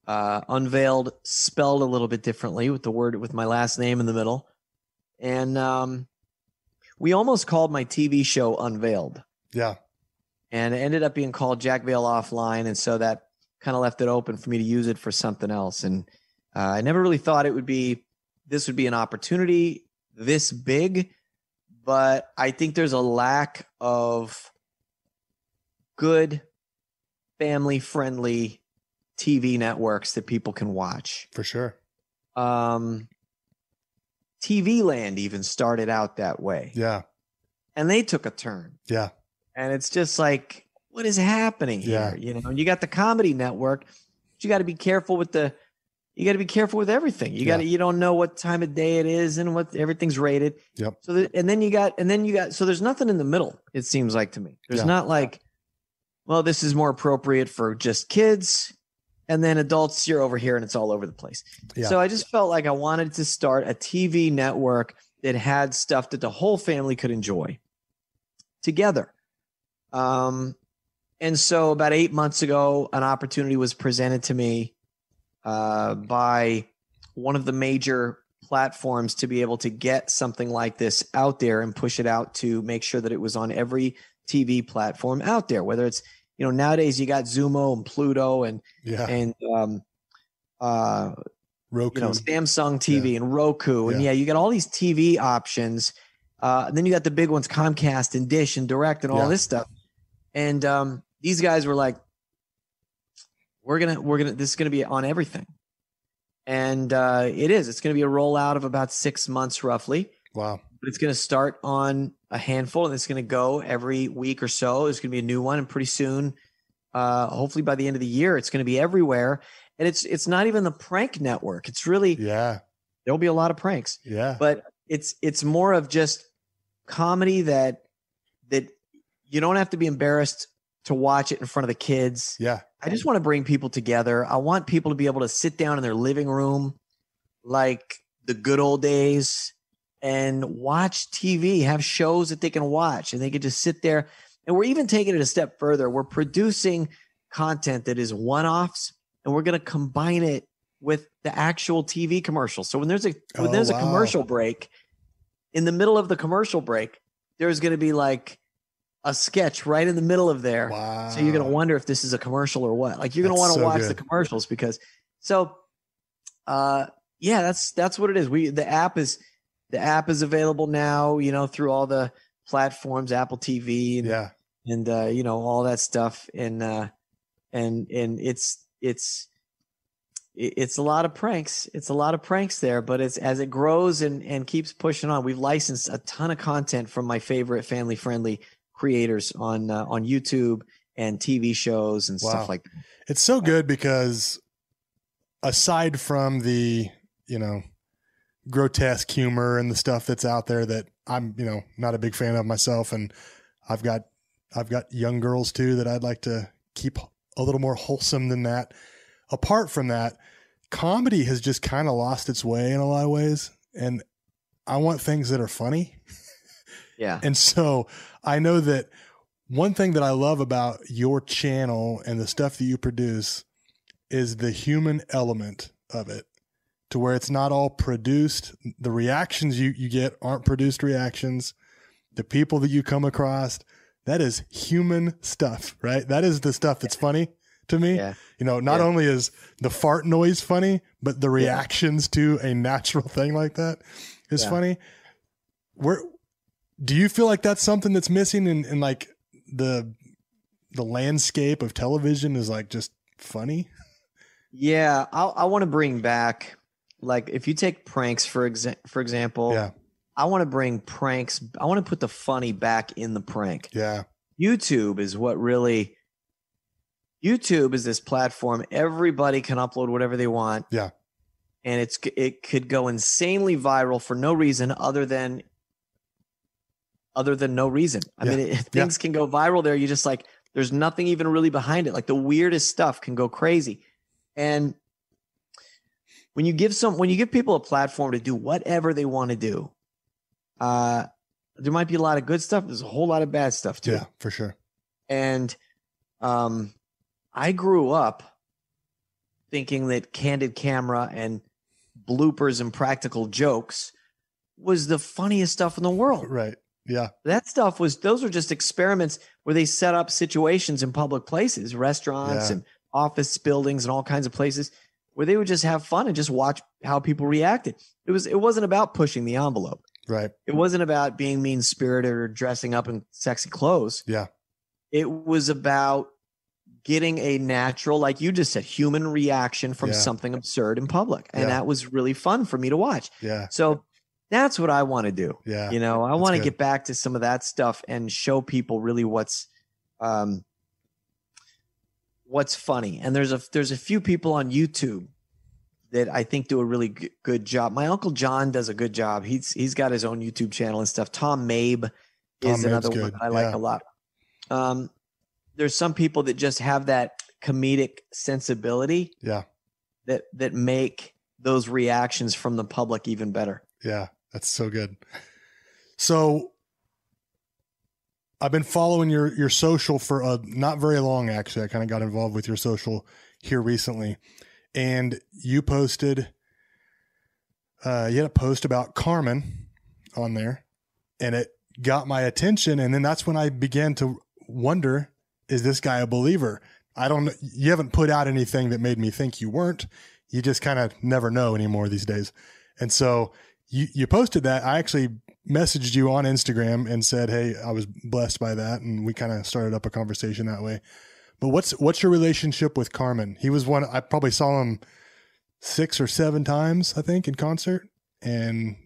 Unveiled spelled a little bit differently with my last name in the middle. And we almost called my TV show Unveiled. Yeah. And it ended up being called Jack Vale Offline. And so that kind of left it open for me to use it for something else. And I never really thought this would be an opportunity this big, but I think there's a lack of good family-friendly TV networks that people can watch. For sure. TV Land even started out that way. Yeah. And they took a turn. Yeah. And it's just like, what is happening here? And you got the Comedy Network, but you got to be careful with everything. You don't know what time of day it is and what everything's rated. Yep. So so there's nothing in the middle. It seems like to me, there's not like, well, this is more appropriate for just kids. And then adults, you're over here and it's all over the place. Yeah. So I just felt like I wanted to start a TV network that had stuff that the whole family could enjoy together. And so about 8 months ago, an opportunity was presented to me by one of the major platforms to be able to get something like this out there and push it out to make sure that it was on every TV platform out there, whether it's, nowadays you got Zumo and Pluto and Roku, Samsung TV and Roku. And you got all these TV options. Then you got the big ones, Comcast and Dish and Direct and all this stuff. And these guys were like, this is gonna be on everything. And it's gonna be a rollout of about 6 months roughly. Wow. But it's gonna start on a handful, and it's gonna go every week or so. There's gonna be a new one, and pretty soon, hopefully by the end of the year, it's gonna be everywhere. And it's not even the prank network. It's really there'll be a lot of pranks. Yeah. But it's more of just comedy that you don't have to be embarrassed to watch it in front of the kids. Yeah. I just want to bring people together. I want people to be able to sit down in their living room like the good old days and watch TV, have shows that they can watch, and they can just sit there. And we're even taking it a step further. We're producing content that is one-offs, and we're going to combine it with the actual TV commercial. So when there's a commercial break, in the middle of the commercial break, there's going to be like a sketch right in the middle of there. Wow. So you're going to wonder if this is a commercial or what. Like, you're going to want to watch the commercials because that's what it is. The app is available now, through all the platforms, Apple TV and all that stuff. And it's a lot of pranks. It's a lot of pranks there, but as it grows and keeps pushing on, we've licensed a ton of content from my favorite family friendly creators on YouTube and TV shows and stuff like that. It's so good because aside from the, grotesque humor and the stuff that's out there that I'm, not a big fan of myself. And I've got young girls too, that I'd like to keep a little more wholesome than that. Apart from that, comedy has just kind of lost its way in a lot of ways. And I want things that are funny. Yeah. And so I know that one thing that I love about your channel and the stuff that you produce is the human element of it, to where it's not all produced. The reactions you get aren't produced reactions. The people that you come across, that is human stuff, right? That is the stuff that's funny to me. Yeah. Not only is the fart noise funny, but the reactions to a natural thing like that is funny. Do you feel like that's something that's missing in like the landscape of television is like just funny? Yeah. I want to bring back, like, if you take pranks, for example, I want to bring pranks. I want to put the funny back in the prank. Yeah. YouTube is this platform. Everybody can upload whatever they want. Yeah. And it could go insanely viral for no reason other than no reason. I mean, things can go viral there. You just like, there's nothing even really behind it. Like, the weirdest stuff can go crazy. And when you give people a platform to do whatever they want to do, there might be a lot of good stuff. There's a whole lot of bad stuff too. Yeah, for sure. And I grew up thinking that candid camera and bloopers and practical jokes was the funniest stuff in the world. Right. Yeah. Those were just experiments where they set up situations in public places, restaurants and office buildings and all kinds of places where they would just have fun and just watch how people reacted. It wasn't about pushing the envelope. Right. It wasn't about being mean-spirited or dressing up in sexy clothes. Yeah. It was about getting a natural, like you just said, human reaction from something absurd in public. And that was really fun for me to watch. Yeah. So that's what I want to do. Yeah. I want to get back to some of that stuff and show people really what's funny. And there's a few people on YouTube that I think do a really good job. My Uncle John does a good job. He's got his own YouTube channel and stuff. Tom Mabe is another one that I like a lot. There's some people that just have that comedic sensibility. Yeah. That make those reactions from the public even better. Yeah. That's so good. So I've been following your social for not very long, actually. I kind of got involved with your social here recently, and you posted, you had a post about Carman on there, and it got my attention. And then that's when I began to wonder, is this guy a believer? You haven't put out anything that made me think you weren't. You just kind of never know anymore these days. And so you posted that. I actually messaged you on Instagram and said, hey, I was blessed by that. And we kind of started up a conversation that way. But what's your relationship with Carman? He was one, I probably saw him 6 or 7 times, I think, in concert. And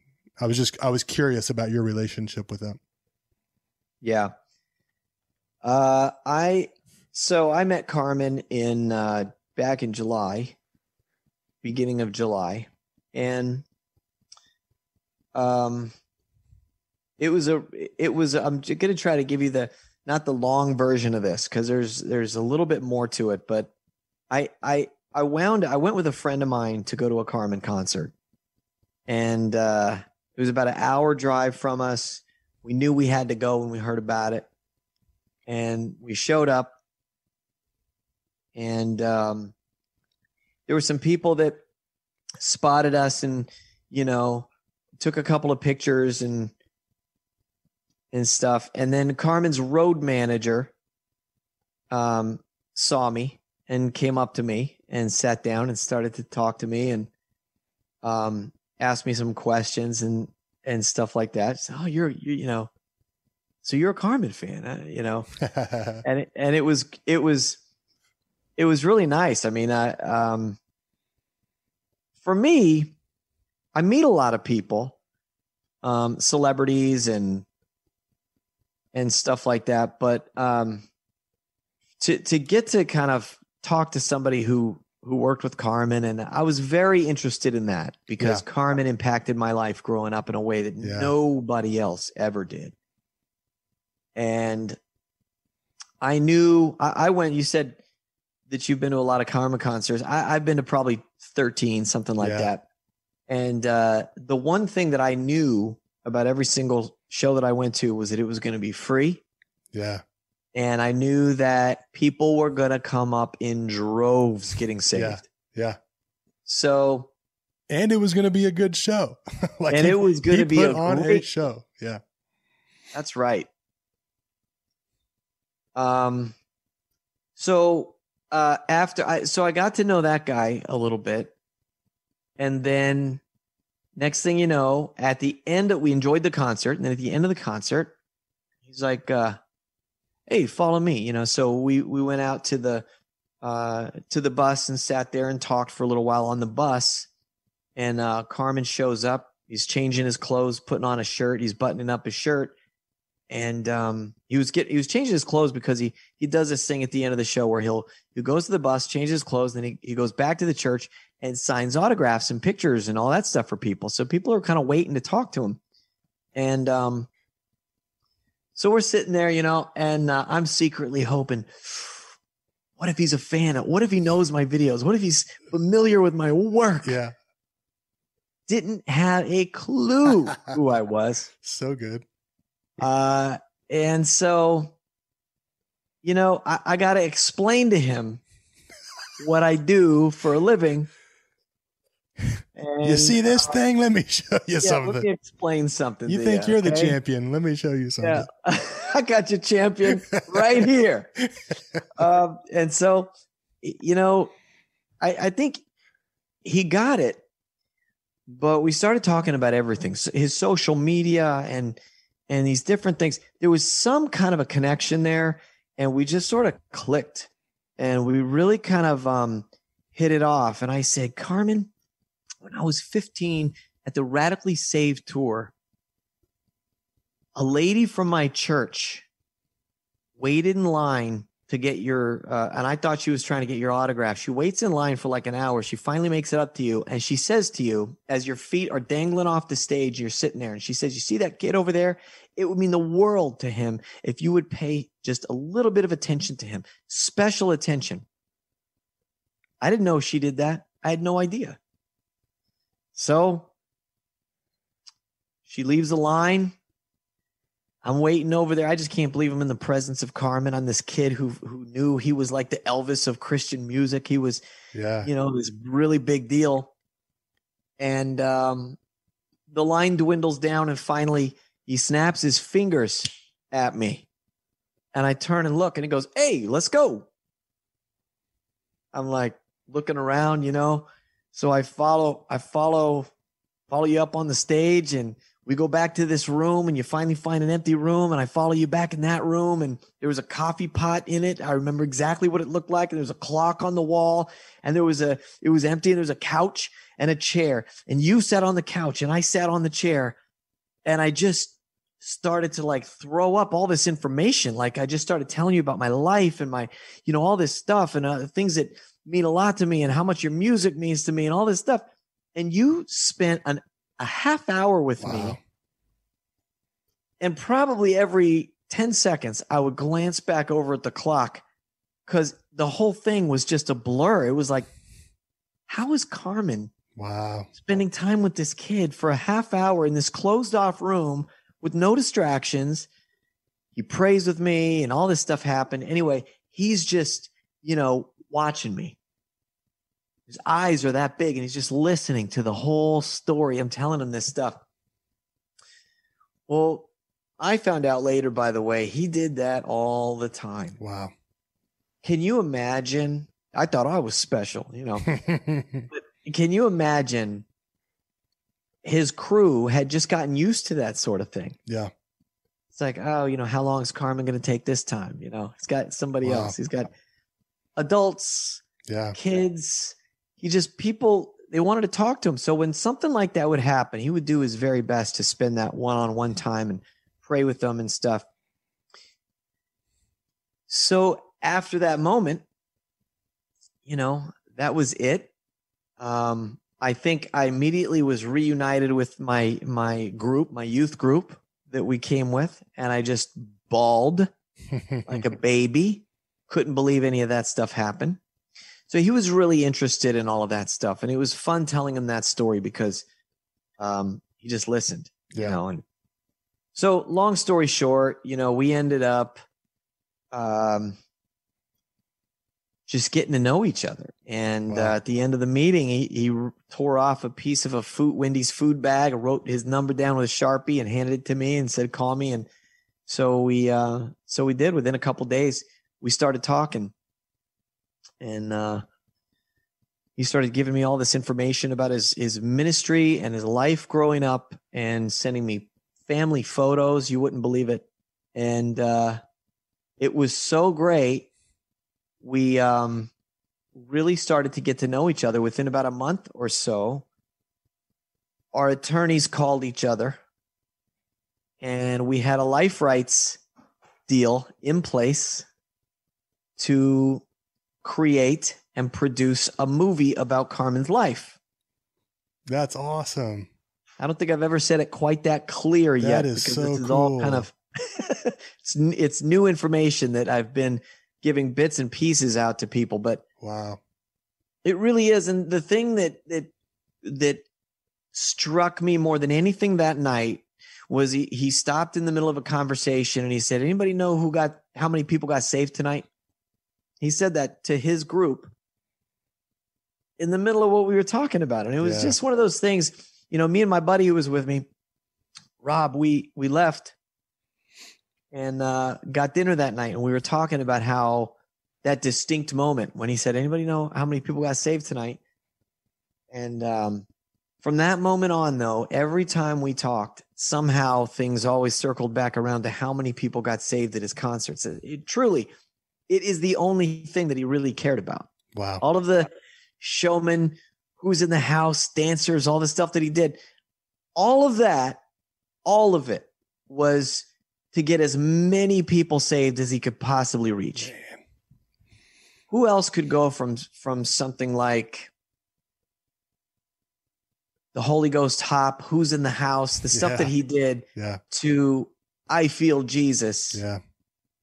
I was curious about your relationship with them. Yeah. I met Carman back in July, beginning of July. And, I'm going to try to give you not the long version of this, because there's a little bit more to it, but I went with a friend of mine to go to a Carman concert, and it was about an hour drive from us. We knew we had to go when we heard about it, and we showed up, and there were some people that spotted us and, took a couple of pictures and stuff. And then Carman's road manager saw me and came up to me and sat down and started to talk to me and asked me some questions and stuff like that. So, oh, so you're a Carman fan, and it was really nice. I mean, for me, I meet a lot of people, celebrities and stuff like that. But to get to kind of talk to somebody who worked with Carman, and I was very interested in that because Carman impacted my life growing up in a way that nobody else ever did. And I knew I went, you said that you've been to a lot of Carman concerts. I've been to probably 13, something like that. And the one thing that I knew about every single show that I went to was that it was going to be free. Yeah. And I knew that people were going to come up in droves getting saved. Yeah. So. And it was going to be a good show. It was going to be a great show. Yeah. That's right. So I got to know that guy a little bit. And then next thing you know, at the end, we enjoyed the concert. And then at the end of the concert, he's like, hey, follow me. So we went out to the bus and sat there and talked for a little while on the bus. And Carman shows up. He's changing his clothes, putting on a shirt. He's buttoning up his shirt. And he was changing his clothes because he does this thing at the end of the show where he goes to the bus, changes his clothes, then he goes back to the church and signs autographs and pictures and all that stuff for people. So people are kind of waiting to talk to him. And so we're sitting there, and I'm secretly hoping, what if he's a fan? What if he knows my videos? What if he's familiar with my work? Yeah. Didn't have a clue who I was. So good. And so, I got to explain to him what I do for a living. And, you see this thing? Let me show you something. Let me explain something. You think you're the champion? Let me show you something. Yeah. I got your champion right here. And so, I think he got it, but we started talking about everything. His social media and these different things. There was some kind of a connection there, and we just sort of clicked, and we really kind of hit it off. And I said, Carman, when I was 15 at the Radically Saved tour, a lady from my church waited in line to get your, and I thought she was trying to get your autograph. She waits in line for like an hour. She finally makes it up to you. And she says to you, as your feet are dangling off the stage, you're sitting there, and she says, you see that kid over there? It would mean the world to him if you would pay just a little bit of attention to him, special attention. I didn't know she did that. I had no idea. So she leaves the line. I'm waiting over there. I just can't believe I'm in the presence of Carman. I'm this kid who knew he was like the Elvis of Christian music. He was, this really big deal. And the line dwindles down, and finally he snaps his fingers at me. And I turn and look, and he goes, hey, let's go. I'm like looking around, So I follow you up on the stage, and we go back to this room and you finally find an empty room and I follow you back in that room and there was a coffee pot in it. I remember exactly what it looked like. And there was a clock on the wall and it was empty and there was a couch and a chair and you sat on the couch and I sat on the chair and I just started to like throw up all this information. Like I just started telling you about my life and my, all this stuff and things that mean a lot to me and how much your music means to me and all this stuff. And you spent a half hour with me. And probably every 10 seconds, I would glance back over at the clock because the whole thing was just a blur. It was like, how is Carman spending time with this kid for a half hour in this closed off room with no distractions? He prays with me and all this stuff happened. Anyway, he's just, watching me. His eyes are that big and he's just listening to the whole story. I'm telling him this stuff. Well, I found out later, by the way, he did that all the time. Wow. Can you imagine? I thought I was special, But can you imagine his crew had just gotten used to that sort of thing? Yeah. It's like, oh, how long is Carman going to take this time? He's got somebody else. He's got adults, kids. People, they wanted to talk to him. So when something like that would happen, he would do his very best to spend that one-on-one time and pray with them and stuff. So after that moment, that was it. I think I immediately was reunited with my group, my youth group that we came with, and I just bawled like a baby. Couldn't believe any of that stuff happened. So he was really interested in all of that stuff, and it was fun telling him that story because he just listened, And so long story short, we ended up just getting to know each other. And at the end of the meeting, he tore off a piece of a Wendy's food bag, wrote his number down with a Sharpie and handed it to me and said, call me. And so we did. Within a couple of days, we started talking. And he started giving me all this information about his ministry and his life growing up and sending me family photos. You wouldn't believe it. And it was so great. We really started to get to know each other within about a month or so. Our attorneys called each other and we had a life rights deal in place to create and produce a movie about Carman's life. That's awesome. I don't think I've ever said it quite that clear yet. That is because so this is cool. all kind of it's new information that I've been giving bits and pieces out to people, but wow, it really is. And the thing that struck me more than anything that night was he stopped in the middle of a conversation and he said, anybody know how many people got saved tonight? He said that to his group in the middle of what we were talking about. And it was just one of those things, me and my buddy who was with me, Rob, we left and got dinner that night. And we were talking about how that distinct moment when he said, anybody know how many people got saved tonight? And from that moment on, though, every time we talked, somehow things always circled back around to how many people got saved at his concerts. It is the only thing that he really cared about. Wow. All of the showmen, who's in the house, dancers, all the stuff that he did, all of it was to get as many people saved as he could possibly reach. Man. Who else could go from something like the Holy Ghost hop, who's in the house, the stuff that he did to I Feel Jesus. Yeah.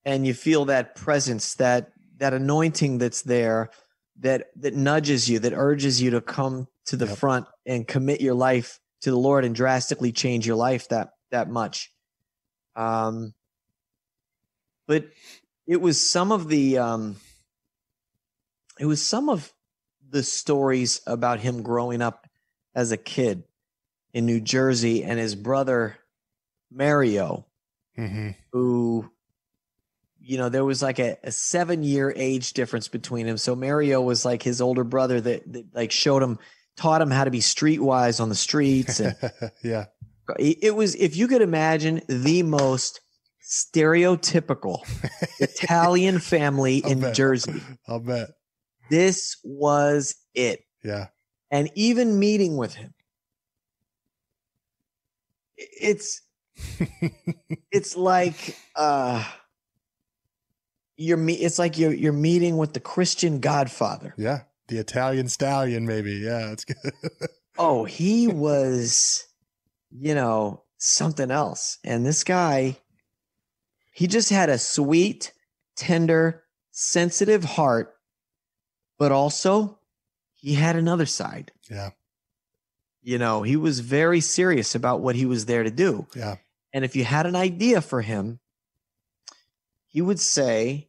And you feel that presence, that anointing that's there, that nudges you, that urges you to come to the front and commit your life to the Lord and drastically change your life that much. But it was some of the stories about him growing up as a kid in New Jersey and his brother Mario, who, there was like a 7-year age difference between him. So Mario was like his older brother that like taught him how to be streetwise on the streets. And, It was, if you could imagine, the most stereotypical Italian family in Jersey. I'll bet. This was it. Yeah. And even meeting with him, it's like you're meeting with the Christian Godfather. Yeah. The Italian stallion, maybe. Yeah, that's good. Oh, he was, something else. And this guy, he just had a sweet, tender, sensitive heart, but also he had another side. Yeah. He was very serious about what he was there to do. Yeah. And if you had an idea for him, he would say,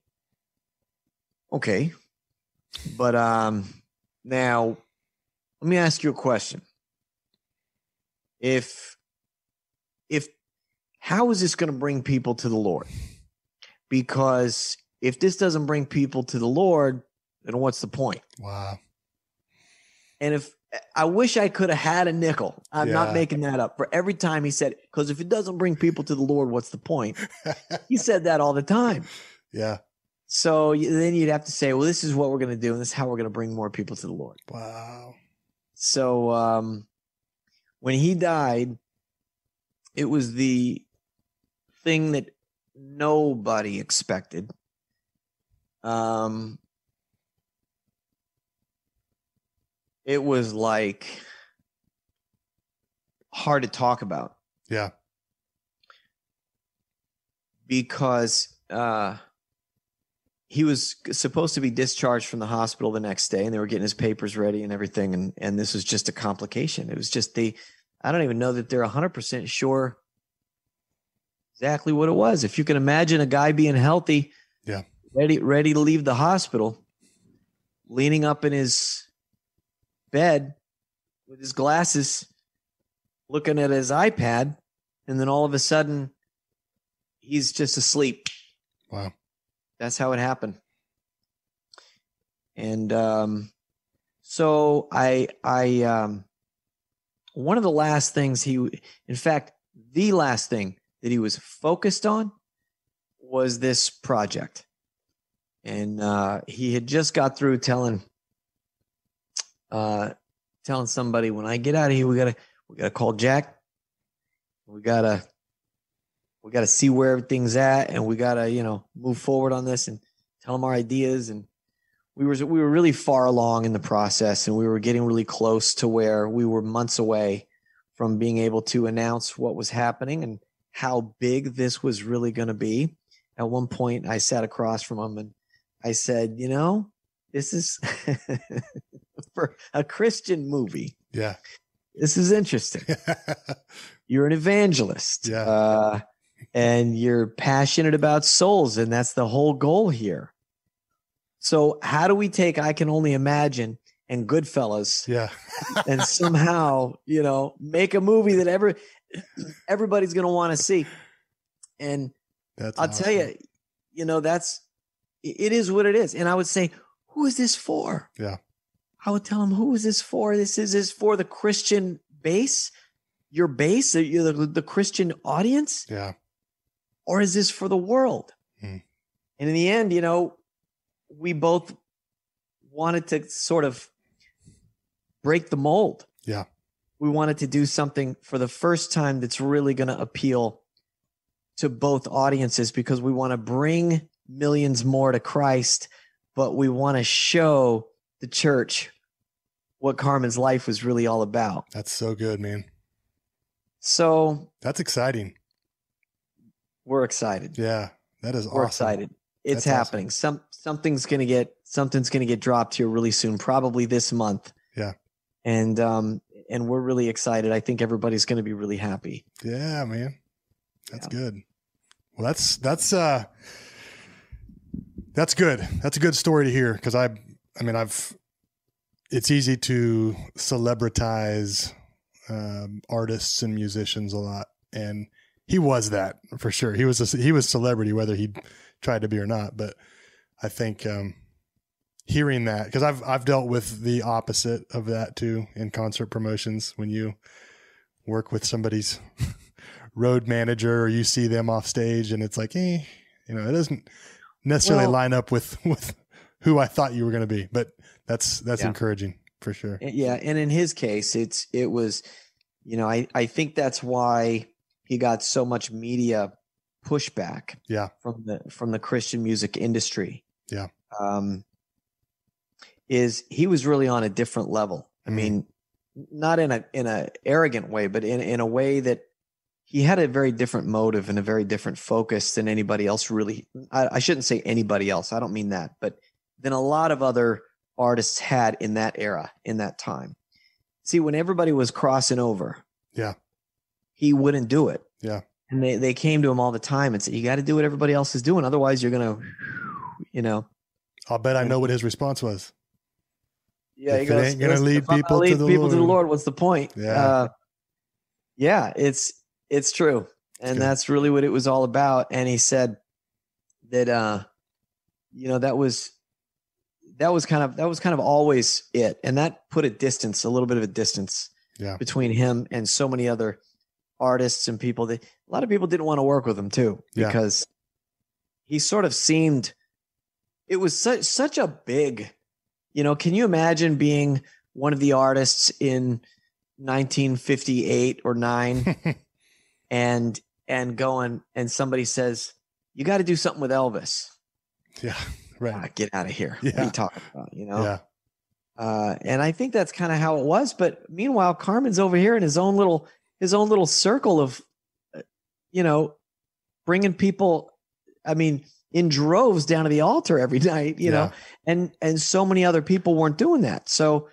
okay, but now let me ask you a question. If how is this going to bring people to the Lord? Because if this doesn't bring people to the Lord, then what's the point? Wow. And if I wish I could have had a nickel, I'm not making that up, for every time he said, because if it doesn't bring people to the Lord, what's the point? He said that all the time. Yeah. So then you'd have to say, well, this is what we're going to do, and this is how we're going to bring more people to the Lord. Wow. So when he died, it was the thing that nobody expected. It was like hard to talk about. Yeah. Because he was supposed to be discharged from the hospital the next day, and they were getting his papers ready and everything. And this was just a complication. It was just I don't even know that they're 100% sure exactly what it was. If you can imagine a guy being healthy, yeah, ready to leave the hospital, leaning up in his bed with his glasses, looking at his iPad, and then all of a sudden he's just asleep. Wow. That's how it happened. And so I one of the last things in fact, the last thing that he was focused on was this project. And he had just got through telling somebody, when I get out of here, we gotta call Jack. We gotta see where everything's at, and we gotta, move forward on this and tell him our ideas. And we were really far along in the process, and we were getting really close to where we were months away from being able to announce what was happening and how big this was really going to be. At one point, I sat across from him and I said, this is for a Christian movie. Yeah. This is interesting. You're an evangelist. Yeah. And you're passionate about souls, and that's the whole goal here. So how do we take I Can Only Imagine and Goodfellas, and somehow, make a movie that everybody's going to want to see? And that's I'll tell you, it is what it is. And I would say, who is this for? Yeah. I would tell him, who is this for? This is for the Christian base, your base, the Christian audience. Yeah. Or is this for the world? And in the end, we both wanted to sort of break the mold. Yeah. We wanted to do something for the first time that's really going to appeal to both audiences, because we want to bring millions more to Christ, but we want to show the church what Carman's life was really all about. That's so good, man. So that's exciting. We're excited. Yeah, that is awesome. We're excited. It's happening. Awesome. Something's going to get dropped here really soon, probably this month. Yeah. And we're really excited. I think everybody's going to be really happy. Yeah, man. That's good. Well, that's good. That's a good story to hear, because it's easy to celebritize artists and musicians a lot, and he was that for sure. He was celebrity, whether he tried to be or not. But I think hearing that, because I've dealt with the opposite of that too in concert promotions, when you work with somebody's road manager, or you see them off stage and it's like, it doesn't necessarily line up with who I thought you were going to be, but that's encouraging for sure. Yeah. And in his case, it was, I think that's why he got so much media pushback from the Christian music industry. Yeah. Is he was really on a different level. I mean, not in a arrogant way, but in a way that he had a very different motive and a very different focus than anybody else really. I shouldn't say anybody else. I don't mean that, but than a lot of other artists had in that era, in that time. See, when everybody was crossing over, he wouldn't do it. Yeah. And they came to him all the time and said, you got to do what everybody else is doing. Otherwise you're going to, I'll bet I know what his response was. Yeah. If it ain't going to lead people to the Lord. What's the point? Yeah. It's true. And that's really what it was all about. And he said that, that was kind of always it. And that put a little bit of a distance between him and so many other artists and people that a lot of people didn't want to work with him too, because he sort of seemed, it was such a big, can you imagine being one of the artists in 1958 or 9 and going, and somebody says, you got to do something with Elvis. Yeah. Right. Get out of here. Yeah. What are you talking about? Yeah. And I think that's kind of how it was. But meanwhile, Carman's over here in his own little circle of, bringing people, in droves down to the altar every night, know, and so many other people weren't doing that. So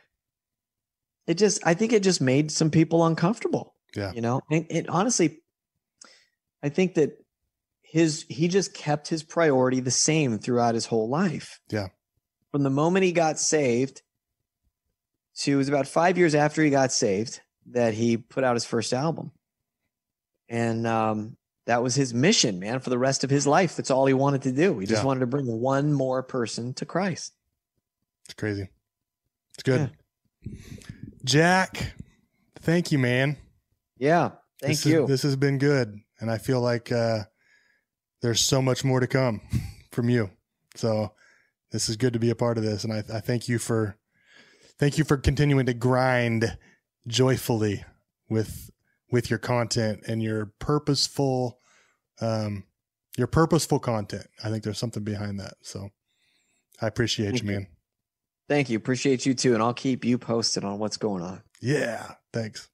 I think it just made some people uncomfortable, and it honestly, I think that he just kept his priority the same throughout his whole life. Yeah. From the moment he got saved to, it was about 5 years after he got saved that he put out his first album. And that was his mission, man, for the rest of his life. That's all he wanted to do. He just wanted to bring one more person to Christ. It's crazy. It's good. Yeah. Jack, thank you, man. Yeah. Thank you. This has been good. And I feel like there's so much more to come from you. So this is good to be a part of this. And I thank you for continuing to grind joyfully with your content and your purposeful content. I think there's something behind that. So I appreciate you, man. Thank you. Appreciate you too. And I'll keep you posted on what's going on. Yeah. Thanks.